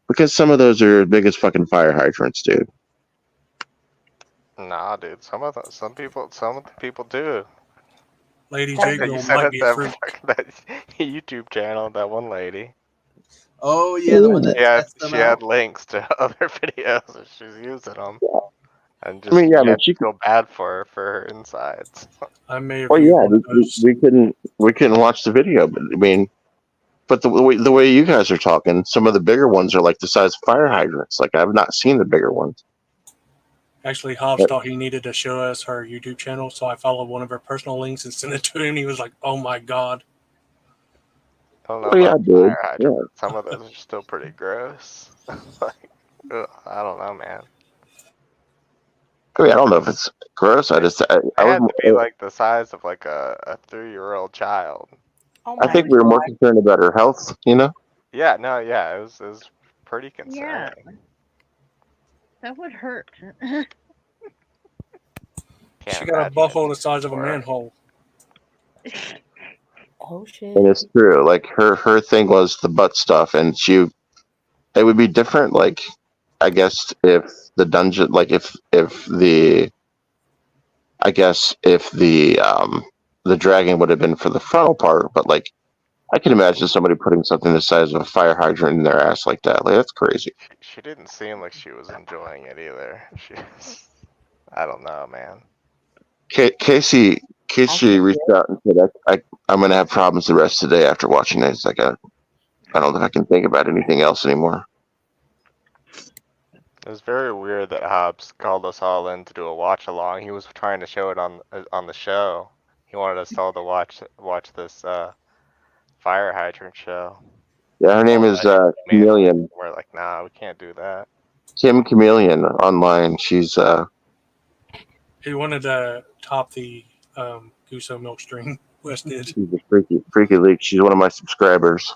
S1: because some of those are as big as fucking fire hydrants, dude.
S4: Nah, dude. Some of the people do.
S3: Lady
S4: You
S3: J
S4: said
S3: might
S4: it
S3: be a freak.
S4: that YouTube channel, that one lady.
S2: Oh yeah, the one that
S4: she had links to other videos and she's using them. And just
S1: she
S4: feel bad for her insides.
S3: I may have.
S1: Well, yeah, we couldn't watch the video, but the way you guys are talking, some of the bigger ones are like the size of fire hydrants. Like I've not seen the bigger ones.
S3: Actually, Hobbs thought he needed to show us her YouTube channel, so I followed one of her personal links and sent it to him. He was like, "Oh my god!"
S4: I don't know
S1: Oh,
S4: about
S1: yeah,
S4: fire hydrants.
S1: dude. Yeah.
S4: Some of those are still pretty gross. Like, I don't know, man.
S1: I mean, I don't know if it's gross. I just,
S4: It
S1: I
S4: had
S1: was,
S4: to be like the size of like a 3-year-old child.
S6: Oh
S1: I
S6: my
S1: think we were more
S6: God.
S1: concerned about her health, you know?
S4: Yeah, no, yeah, it was pretty
S5: Yeah,
S4: concerning.
S5: that would hurt.
S4: Can't
S3: She got a
S4: imagine
S3: buffalo
S4: it
S3: the size of a
S4: for her.
S3: manhole.
S6: Oh shit.
S1: And it's true. Like her thing was the butt stuff, and it would be different. Like, I guess if the dungeon, like I guess if the dragon would have been for the frontal part, but like I can imagine somebody putting something the size of a fire hydrant in their ass like that. Like that's crazy.
S4: She didn't seem like she was enjoying it either. I don't know, man.
S1: Casey
S6: After
S1: reached out and said, I'm gonna have problems the rest of the day after watching it. It's like I don't know if I can think about anything else anymore.
S4: It was very weird that Hobbs called us all in to do a watch along. He was trying to show it on the show. He wanted us all to watch this fire hydrant show.
S1: Yeah, her name is Chameleon.
S4: We're like, nah, we can't do that.
S1: Kim Chameleon online. She's
S3: He wanted to top the Guso milk string. Wes did.
S1: she's a freaky leak. She's one of my subscribers.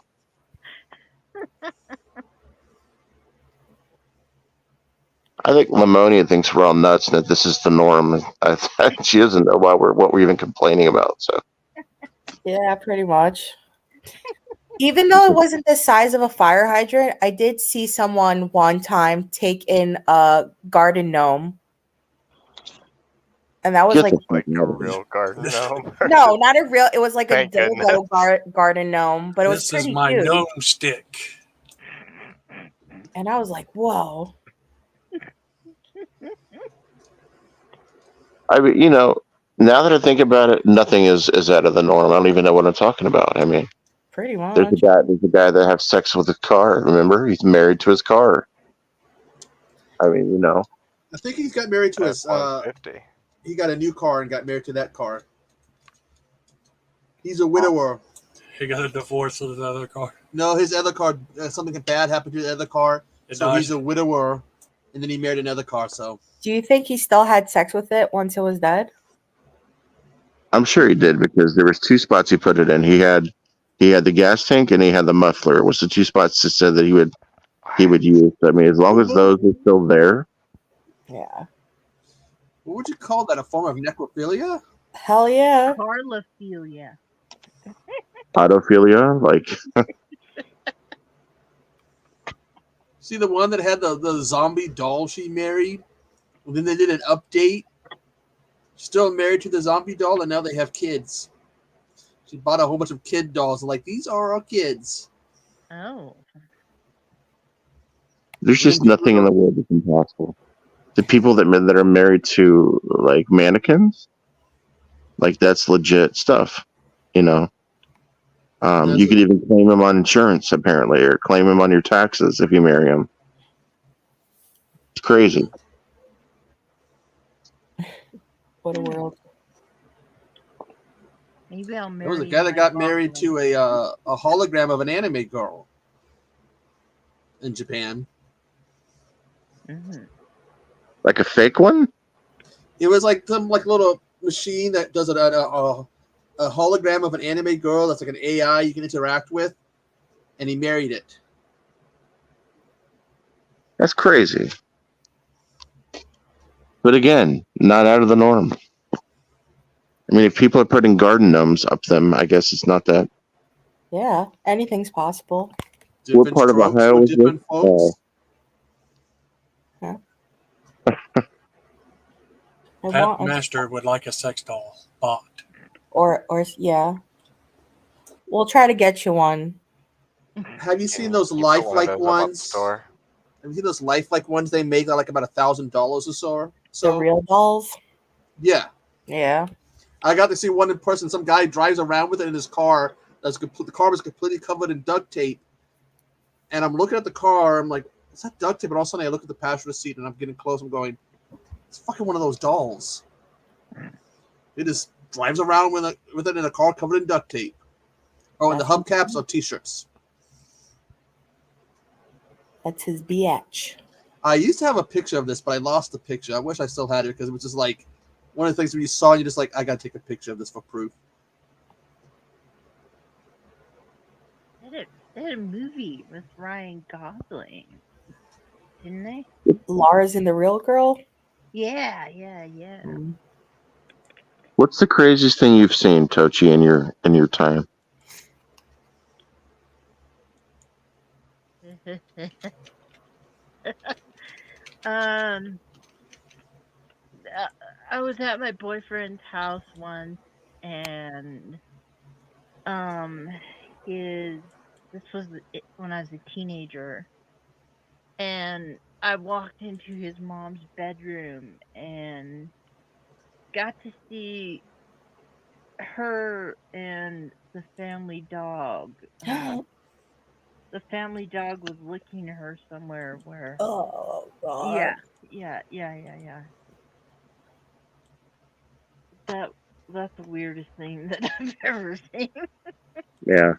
S1: I think Lamonia thinks we're all nuts and that this is the norm. She doesn't know what we're even complaining about. So
S6: Yeah, pretty much. Even though it wasn't the size of a fire hydrant, I did see someone one time take in a garden gnome. And that was
S1: Get
S6: like
S1: the fuck
S4: A
S1: out of here.
S4: real garden gnome.
S6: no, not a real. It was like a
S4: Thank
S6: dildo garden gnome, but it was
S3: This is
S6: pretty
S3: my
S6: cute.
S3: gnome stick.
S6: And I was like, "Whoa!"
S1: I mean, now that I think about it, nothing is out of the norm. I don't even know what I'm talking about. I mean,
S6: Pretty much.
S1: there's a guy that has sex with a car. Remember, he's married to his car. I mean,
S2: I think he's got married to his.
S4: F-150.
S2: He got a new car and got married to that car. He's a widower.
S3: He got a divorce with another car.
S2: No, his other car, something bad happened to the other car,
S3: It
S2: so
S3: died.
S2: he's a widower, and then he married another car. So
S6: Do you think he still had sex with it once it was dead?
S1: I'm sure he did because there was two spots he put it in. He had the gas tank and he had the muffler. It was the two spots that said that he would use. I mean, as long as those are still there.
S6: Yeah.
S2: what would you call that? A form of necrophilia?
S6: Hell yeah.
S5: Carlophilia.
S1: Autophilia, like
S2: See the one that had the zombie doll she married? And then they did an update. Still married to the zombie doll, and now they have kids. She bought a whole bunch of kid dolls. Like, these are our kids.
S5: Oh.
S1: there's just nothing in the world that's impossible. The people that are married to like mannequins, like that's legit stuff. You could even claim them on insurance apparently, or claim them on your taxes if you marry them. It's crazy.
S6: What a world.
S5: Maybe I'll marry.
S2: There was a guy that got married to a hologram of an anime girl in Japan.
S5: Mm-hmm.
S1: Like a fake one?
S2: It was like some little machine that does a hologram of an anime girl that's like an AI you can interact with, and he married it.
S1: That's crazy. But again, not out of the norm. I mean, if people are putting garden gnomes up them, I guess it's not that.
S6: Yeah, anything's possible.
S1: What part of Ohio was this?
S3: Pat Master would like a sex doll bought.
S6: Or yeah. We'll try to get you one.
S2: Have you seen those lifelike ones? Have you seen those lifelike ones they make like about $1,000 or so?
S6: The real dolls?
S2: Yeah.
S6: Yeah.
S2: I got to see one in person. Some guy drives around with it in his car. The car was completely covered in duct tape. And I'm looking at the car. I'm like, is that duct tape? And all of a sudden I look at the passenger seat and I'm getting close. I'm going, it's fucking one of those dolls. It just drives around with it in a car covered in duct tape. Oh, and the hubcaps are t-shirts.
S6: That's his biatch.
S2: I used to have a picture of this, but I lost the picture. I wish I still had it because it was just like one of the things when you saw, you're just like, I gotta take a picture of this for proof.
S5: They had a movie with Ryan Gosling, didn't they?
S6: Lars and the Real Girl.
S5: Yeah.
S1: What's the craziest thing you've seen, Tochi, in your time?
S5: I was at my boyfriend's house once, and this was when I was a teenager, and I walked into his mom's bedroom and got to see her and the family dog. The family dog was licking her somewhere where.
S6: Oh God.
S5: Yeah. That's the weirdest thing that I've ever seen.
S1: Yeah.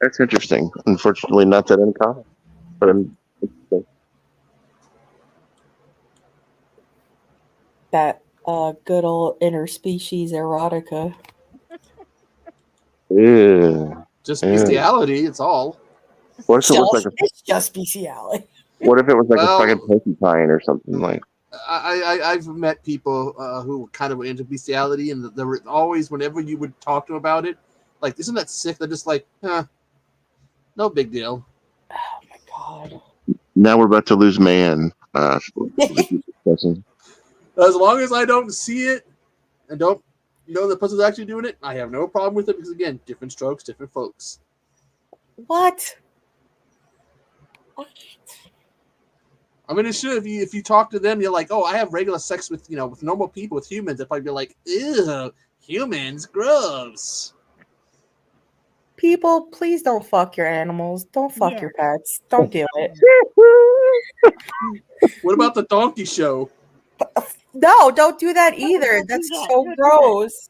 S1: That's interesting. Unfortunately, not that uncommon. But interesting.
S6: That good old interspecies erotica.
S1: Yeah.
S2: Just bestiality, it's all.
S1: What if it was like
S6: It's just bestiality.
S1: What if it was like
S2: Well,
S1: a fucking porcupine or something like?
S2: I've met people who were kind of into bestiality, and there were always, whenever you would talk to them about it, like, isn't that sick? They're just like, no big deal.
S6: Oh my God.
S1: Now we're about to lose man.
S2: As long as I don't see it and don't know the person's actually doing it, I have no problem with it because, again, different strokes, different folks.
S6: What?
S2: I mean, it's sure if you talk to them, you're like, oh, I have regular sex with with normal people, with humans. They'd probably be like, ew, humans, gross.
S6: People, please don't fuck your animals. Don't fuck your pets. Don't do it.
S2: What about the donkey show?
S6: No, don't do that either. That's so gross.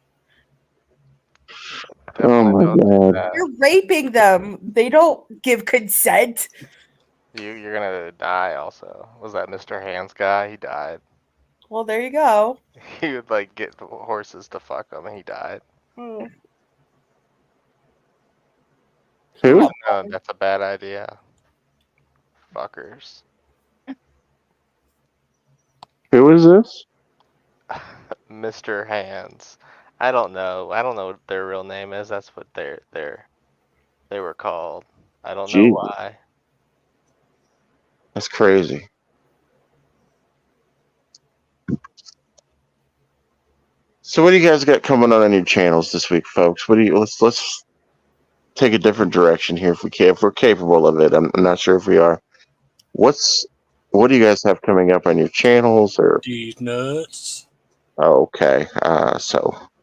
S1: Oh my God.
S6: You're raping them. They don't give consent.
S4: You're gonna die also. Was that Mr. Hands guy? He died.
S6: Well, there you go.
S4: He would like get horses to fuck him and he died.
S6: Hmm.
S1: Who?
S4: No, that's a bad idea. Fuckers.
S1: Who is this?
S4: Mr. Hands. I don't know. I don't know what their real name is. That's what they were called. I don't know
S1: Jesus.
S4: why.
S1: That's crazy. So what do you guys got coming on your channels this week, folks? What do you let's take a different direction here if we can, if we're capable of it. I'm not sure if we are. What do you guys have coming up on your channels or
S3: These nuts.
S1: okay.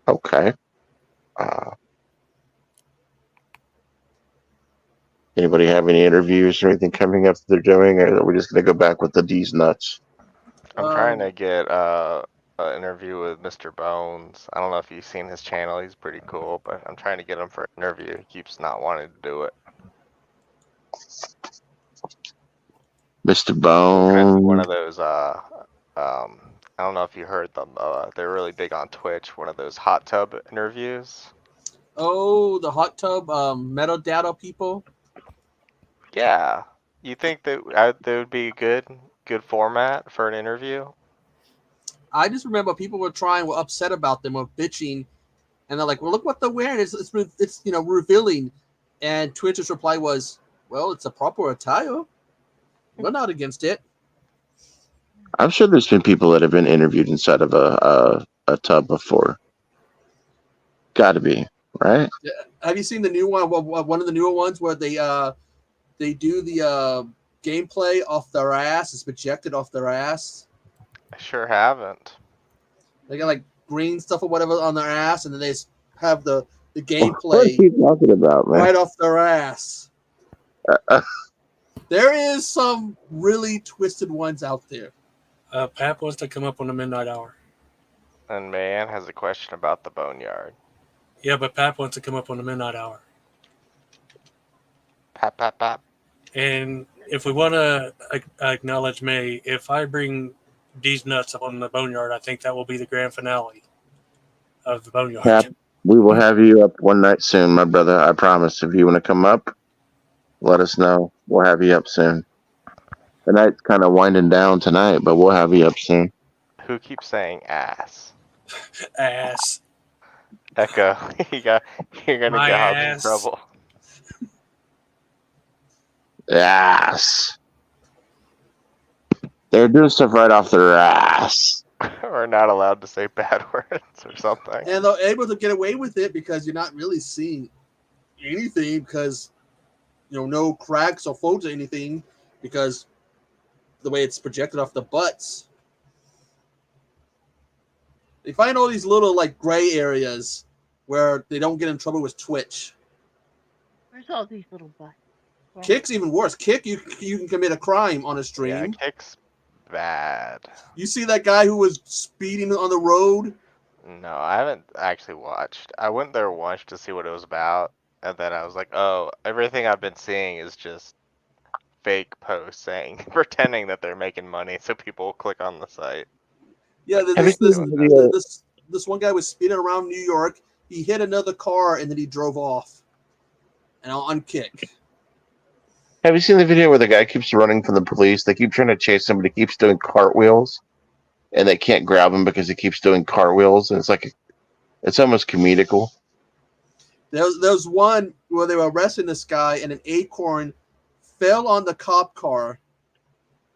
S1: Okay. Anybody have any interviews or anything coming up that they're doing, or are we just gonna go back with the D's nuts?
S4: I'm trying to get an interview with Mr. Bones. I don't know if you've seen his channel. He's pretty cool, but I'm trying to get him for an interview. He keeps not wanting to do it.
S1: Mr. Bones.
S4: One of those I don't know if you heard them. They're really big on Twitch. One of those hot tub interviews.
S2: Oh, the hot tub metal data people.
S4: Yeah, you think that would be a good format for an interview?
S2: I just remember people were upset about them, were bitching, and they're like, "Well, look what they're wearing. It's revealing." And Twitch's reply was, "Well, it's a proper attire. We're not against it."
S1: I'm sure there's been people that have been interviewed inside of a tub before. Got to be, right?
S2: Yeah. Have you seen the new one? One of the newer ones where they do the gameplay off their ass. It's projected off their ass.
S4: I sure haven't.
S2: They got like green stuff or whatever on their ass, and then they have the gameplay
S1: What are you talking about, man?
S2: right off their ass. There is some really twisted ones out there.
S3: Pap wants to come up on the midnight hour.
S4: And Man has a question about the boneyard.
S3: Yeah, but Pap wants to come up on the midnight hour.
S4: Pap, pap, pap.
S3: And if we want to acknowledge May, if I bring these nuts up on the boneyard, I think that will be the grand finale of the boneyard.
S1: Cap, we will have you up one night soon, my brother. I promise. If you want to come up, let us know. We'll have you up soon. The night's kind of winding down tonight, but we'll have you up soon.
S4: Who keeps saying ass?
S3: Ass.
S4: Echo, you're gonna
S3: My
S4: get Hobbs in
S3: ass.
S4: trouble.
S1: Ass. They're doing stuff right off their ass.
S4: We're not allowed to say bad words or something.
S2: And they're able to get away with it because you're not really seeing anything because, no cracks or folds or anything because the way it's projected off the butts. They find all these little, gray areas where they don't get in trouble with Twitch.
S5: Where's all these little butts?
S2: Kick's even worse. Kick, you can commit a crime on a stream.
S4: Yeah, Kick's bad.
S2: You see that guy who was speeding on the road?
S4: No, I haven't actually watched. I went there once to see what it was about, and then I was like, oh, everything I've been seeing is just fake posts pretending that they're making money so people will click on the site.
S2: Yeah, this one guy was speeding around New York. He hit another car, and then he drove off. And on Kick.
S1: Have you seen the video where the guy keeps running from the police? They keep trying to chase him, but he keeps doing cartwheels, and they can't grab him because he keeps doing cartwheels, and it's almost comedical.
S2: There's one where they were arresting this guy, and an acorn fell on the cop car,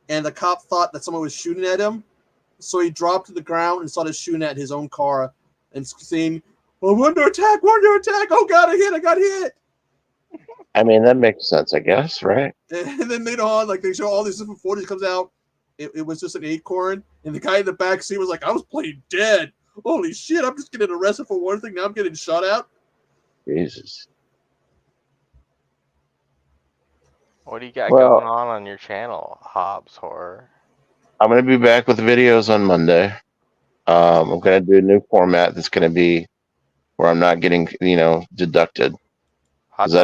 S2: and the cop thought that someone was shooting at him, so he dropped to the ground and started shooting at his own car and saying, "Well, we're under attack! Oh God, I got hit!"
S1: I mean, that makes sense, I guess, right?
S2: And then later on, they show all these different footage comes out. It was just an acorn, and the guy in the back seat was like, "I was playing dead. Holy shit! I'm just getting arrested for one thing. Now I'm getting shot out."
S1: Jesus.
S4: What do you got going on your channel, Hobbs Horror?
S1: I'm going to be back with videos on Monday. I'm going to do a new format that's going to be where I'm not getting, deducted. Because I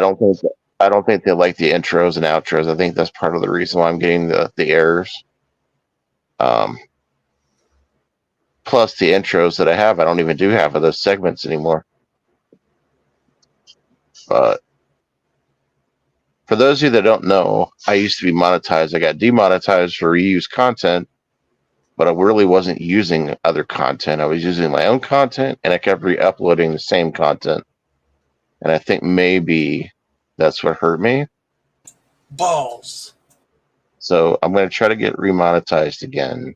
S1: don't think they like the intros and outros. I think that's part of the reason why I'm getting the errors. Plus the intros that I have, I don't even do half of those segments anymore. But for those of you that don't know, I used to be monetized. I got demonetized for reused content, but I really wasn't using other content. I was using my own content, and I kept re-uploading the same content. And I think maybe that's what hurt me.
S3: Balls.
S1: So I'm going to try to get remonetized again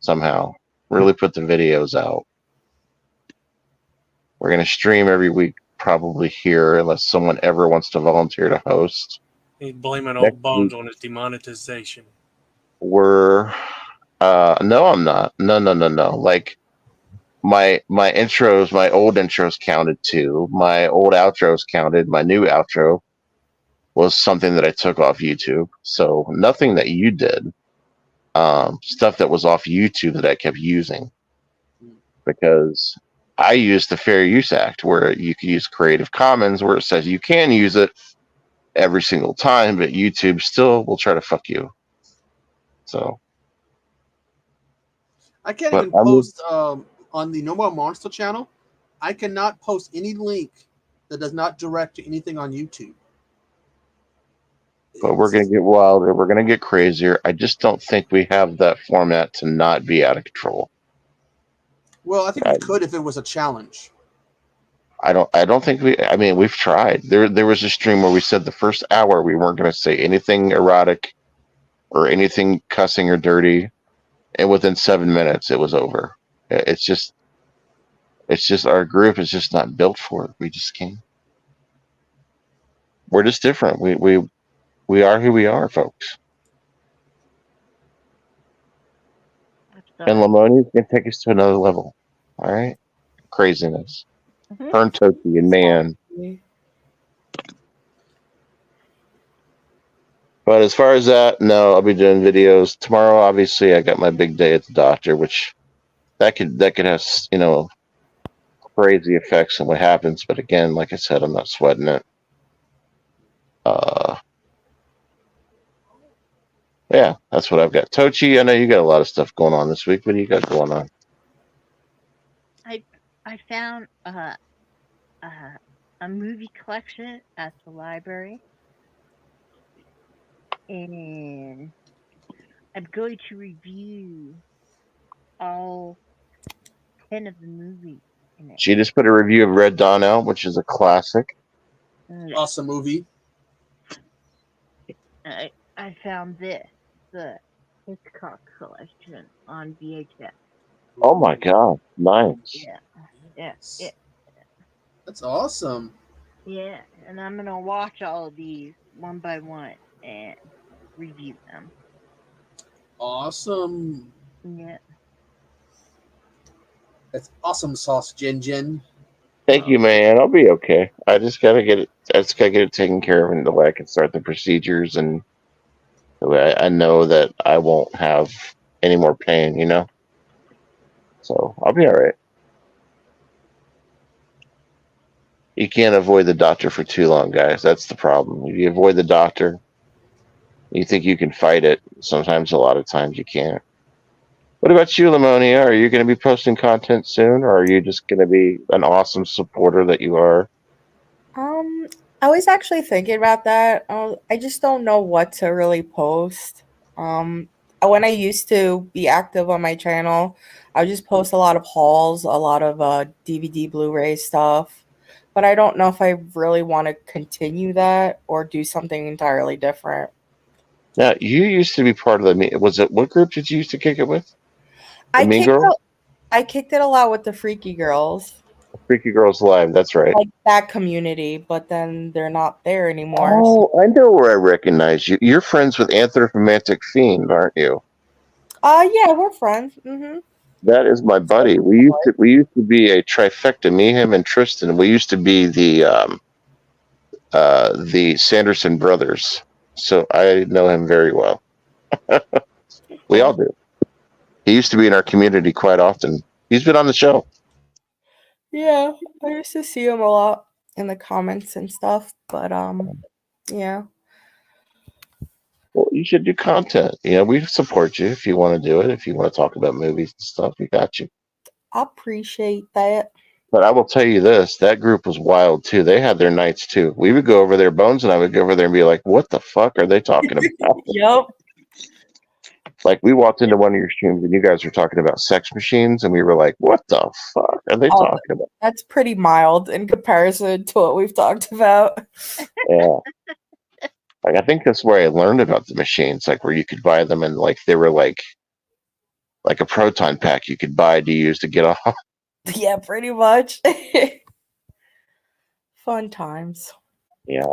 S1: somehow. Really put the videos out. We're going to stream every week, probably here, unless someone ever wants to volunteer to host.
S3: He's blaming old Bones on his demonetization.
S1: No, I'm not. No. Like, my intros, my old intros counted too. My old outros counted. My new outro was something that I took off YouTube. So nothing that you did. Stuff that was off YouTube that I kept using. Because I used the Fair Use Act where you can use Creative Commons where it says you can use it every single time, but YouTube still will try to fuck you. So
S2: I can't even post on the No More Monster channel. I cannot post any link that does not direct to anything on YouTube.
S1: But we're going to get wilder. We're going to get crazier. I just don't think we have that format to not be out of control.
S2: Well, I think we could if it was a challenge.
S1: I don't think we've tried. There was a stream where we said the first hour we weren't going to say anything erotic or anything cussing or dirty. And within 7 minutes, it was over. It's just our group is just not built for it. We just can't. We're just different. We are who we are, folks. And Lamonia's going to take us to another level. All right? Craziness. Turn Toki and man. But as far as that, no, I'll be doing videos. Tomorrow, obviously, I got my big day at the doctor, which that could have, crazy effects on what happens. But again, like I said, I'm not sweating it. Yeah, that's what I've got. Tochi, I know you got a lot of stuff going on this week. What do you got going on?
S5: I found a movie collection at the library, and I'm going to review all 10 of the movies in it.
S1: She just put a review of Red Dawn out, which is a classic.
S2: Awesome movie.
S5: I found this, the Hitchcock collection on VHS.
S1: Oh my god, nice.
S5: Yeah.
S2: That's awesome.
S5: Yeah, and I'm gonna watch all of these one by one and review them.
S2: Awesome.
S5: Yeah.
S2: That's awesome sauce, Jin.
S1: Thank you, man. I'll be okay. I just gotta get it taken care of until I can start the procedures, and I know that I won't have any more pain, you know? So I'll be all right. You can't avoid the doctor for too long, guys. That's the problem. If you avoid the doctor, you think you can fight it. Sometimes, a lot of times, you can't. What about you, Lamonia? Are you going to be posting content soon, or are you just going to be an awesome supporter that you are?
S6: I was actually thinking about that. I just don't know what to really post. When I used to be active on my channel, I would just post a lot of hauls, a lot of DVD, Blu-ray stuff. But I don't know if I really want to continue that or do something entirely different.
S1: Now, you used to be part of what group did you used to kick it with?
S6: I kicked it a lot with the Freaky Girls.
S1: Freaky Girls Live, that's right.
S6: Like that community, but then they're not there anymore.
S1: Oh, I know where I recognize you. You're friends with Anthropomantic Fiend, aren't you?
S6: Yeah, we're friends. Mm-hmm.
S1: That is my buddy. We used to be a trifecta. Me, him, and Tristan. We used to be the Sanderson brothers. So I know him very well. We all do. He used to be in our community quite often. He's been on the show.
S6: Yeah, I used to see him a lot in the comments and stuff, but yeah.
S1: Well, you should do content. We support you if you want to do it. If you want to talk about movies and stuff, we got you.
S6: I appreciate that.
S1: But I will tell you this, that group was wild too. They had their nights too. We would go over there, Bones and I would go over there and be like, what the fuck are they talking about?
S6: Yep.
S1: Like, we walked into one of your streams and you guys were talking about sex machines, and we were like, what the fuck are they talking about?
S6: That's pretty mild in comparison to what we've talked about.
S1: Yeah. Like, I think that's where I learned about the machines, like where you could buy them, and like they were like a proton pack you could buy to use to get off.
S6: Yeah, pretty much. Fun times.
S1: Yeah.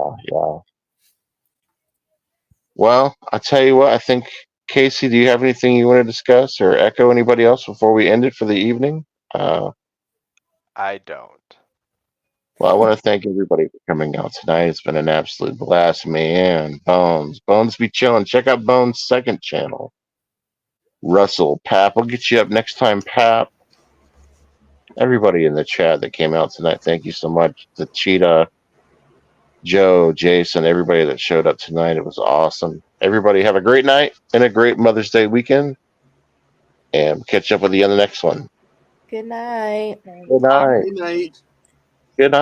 S1: Well, I'll tell you what, I think, Casey, do you have anything you want to discuss or echo anybody else before we end it for the evening?
S4: I don't.
S1: Well, I want to thank everybody for coming out tonight. It's been an absolute blast, man. Bones be chilling. Check out Bones' second channel. Russell, Pap, I'll get you up next time, Pap. Everybody in the chat that came out tonight, thank you so much. The Cheetah, Joe, Jason, everybody that showed up tonight. It was awesome. Everybody have a great night and a great Mother's Day weekend. And catch up with you on the next one.
S6: Good night.
S1: Good night.
S2: Good night.
S1: Good night.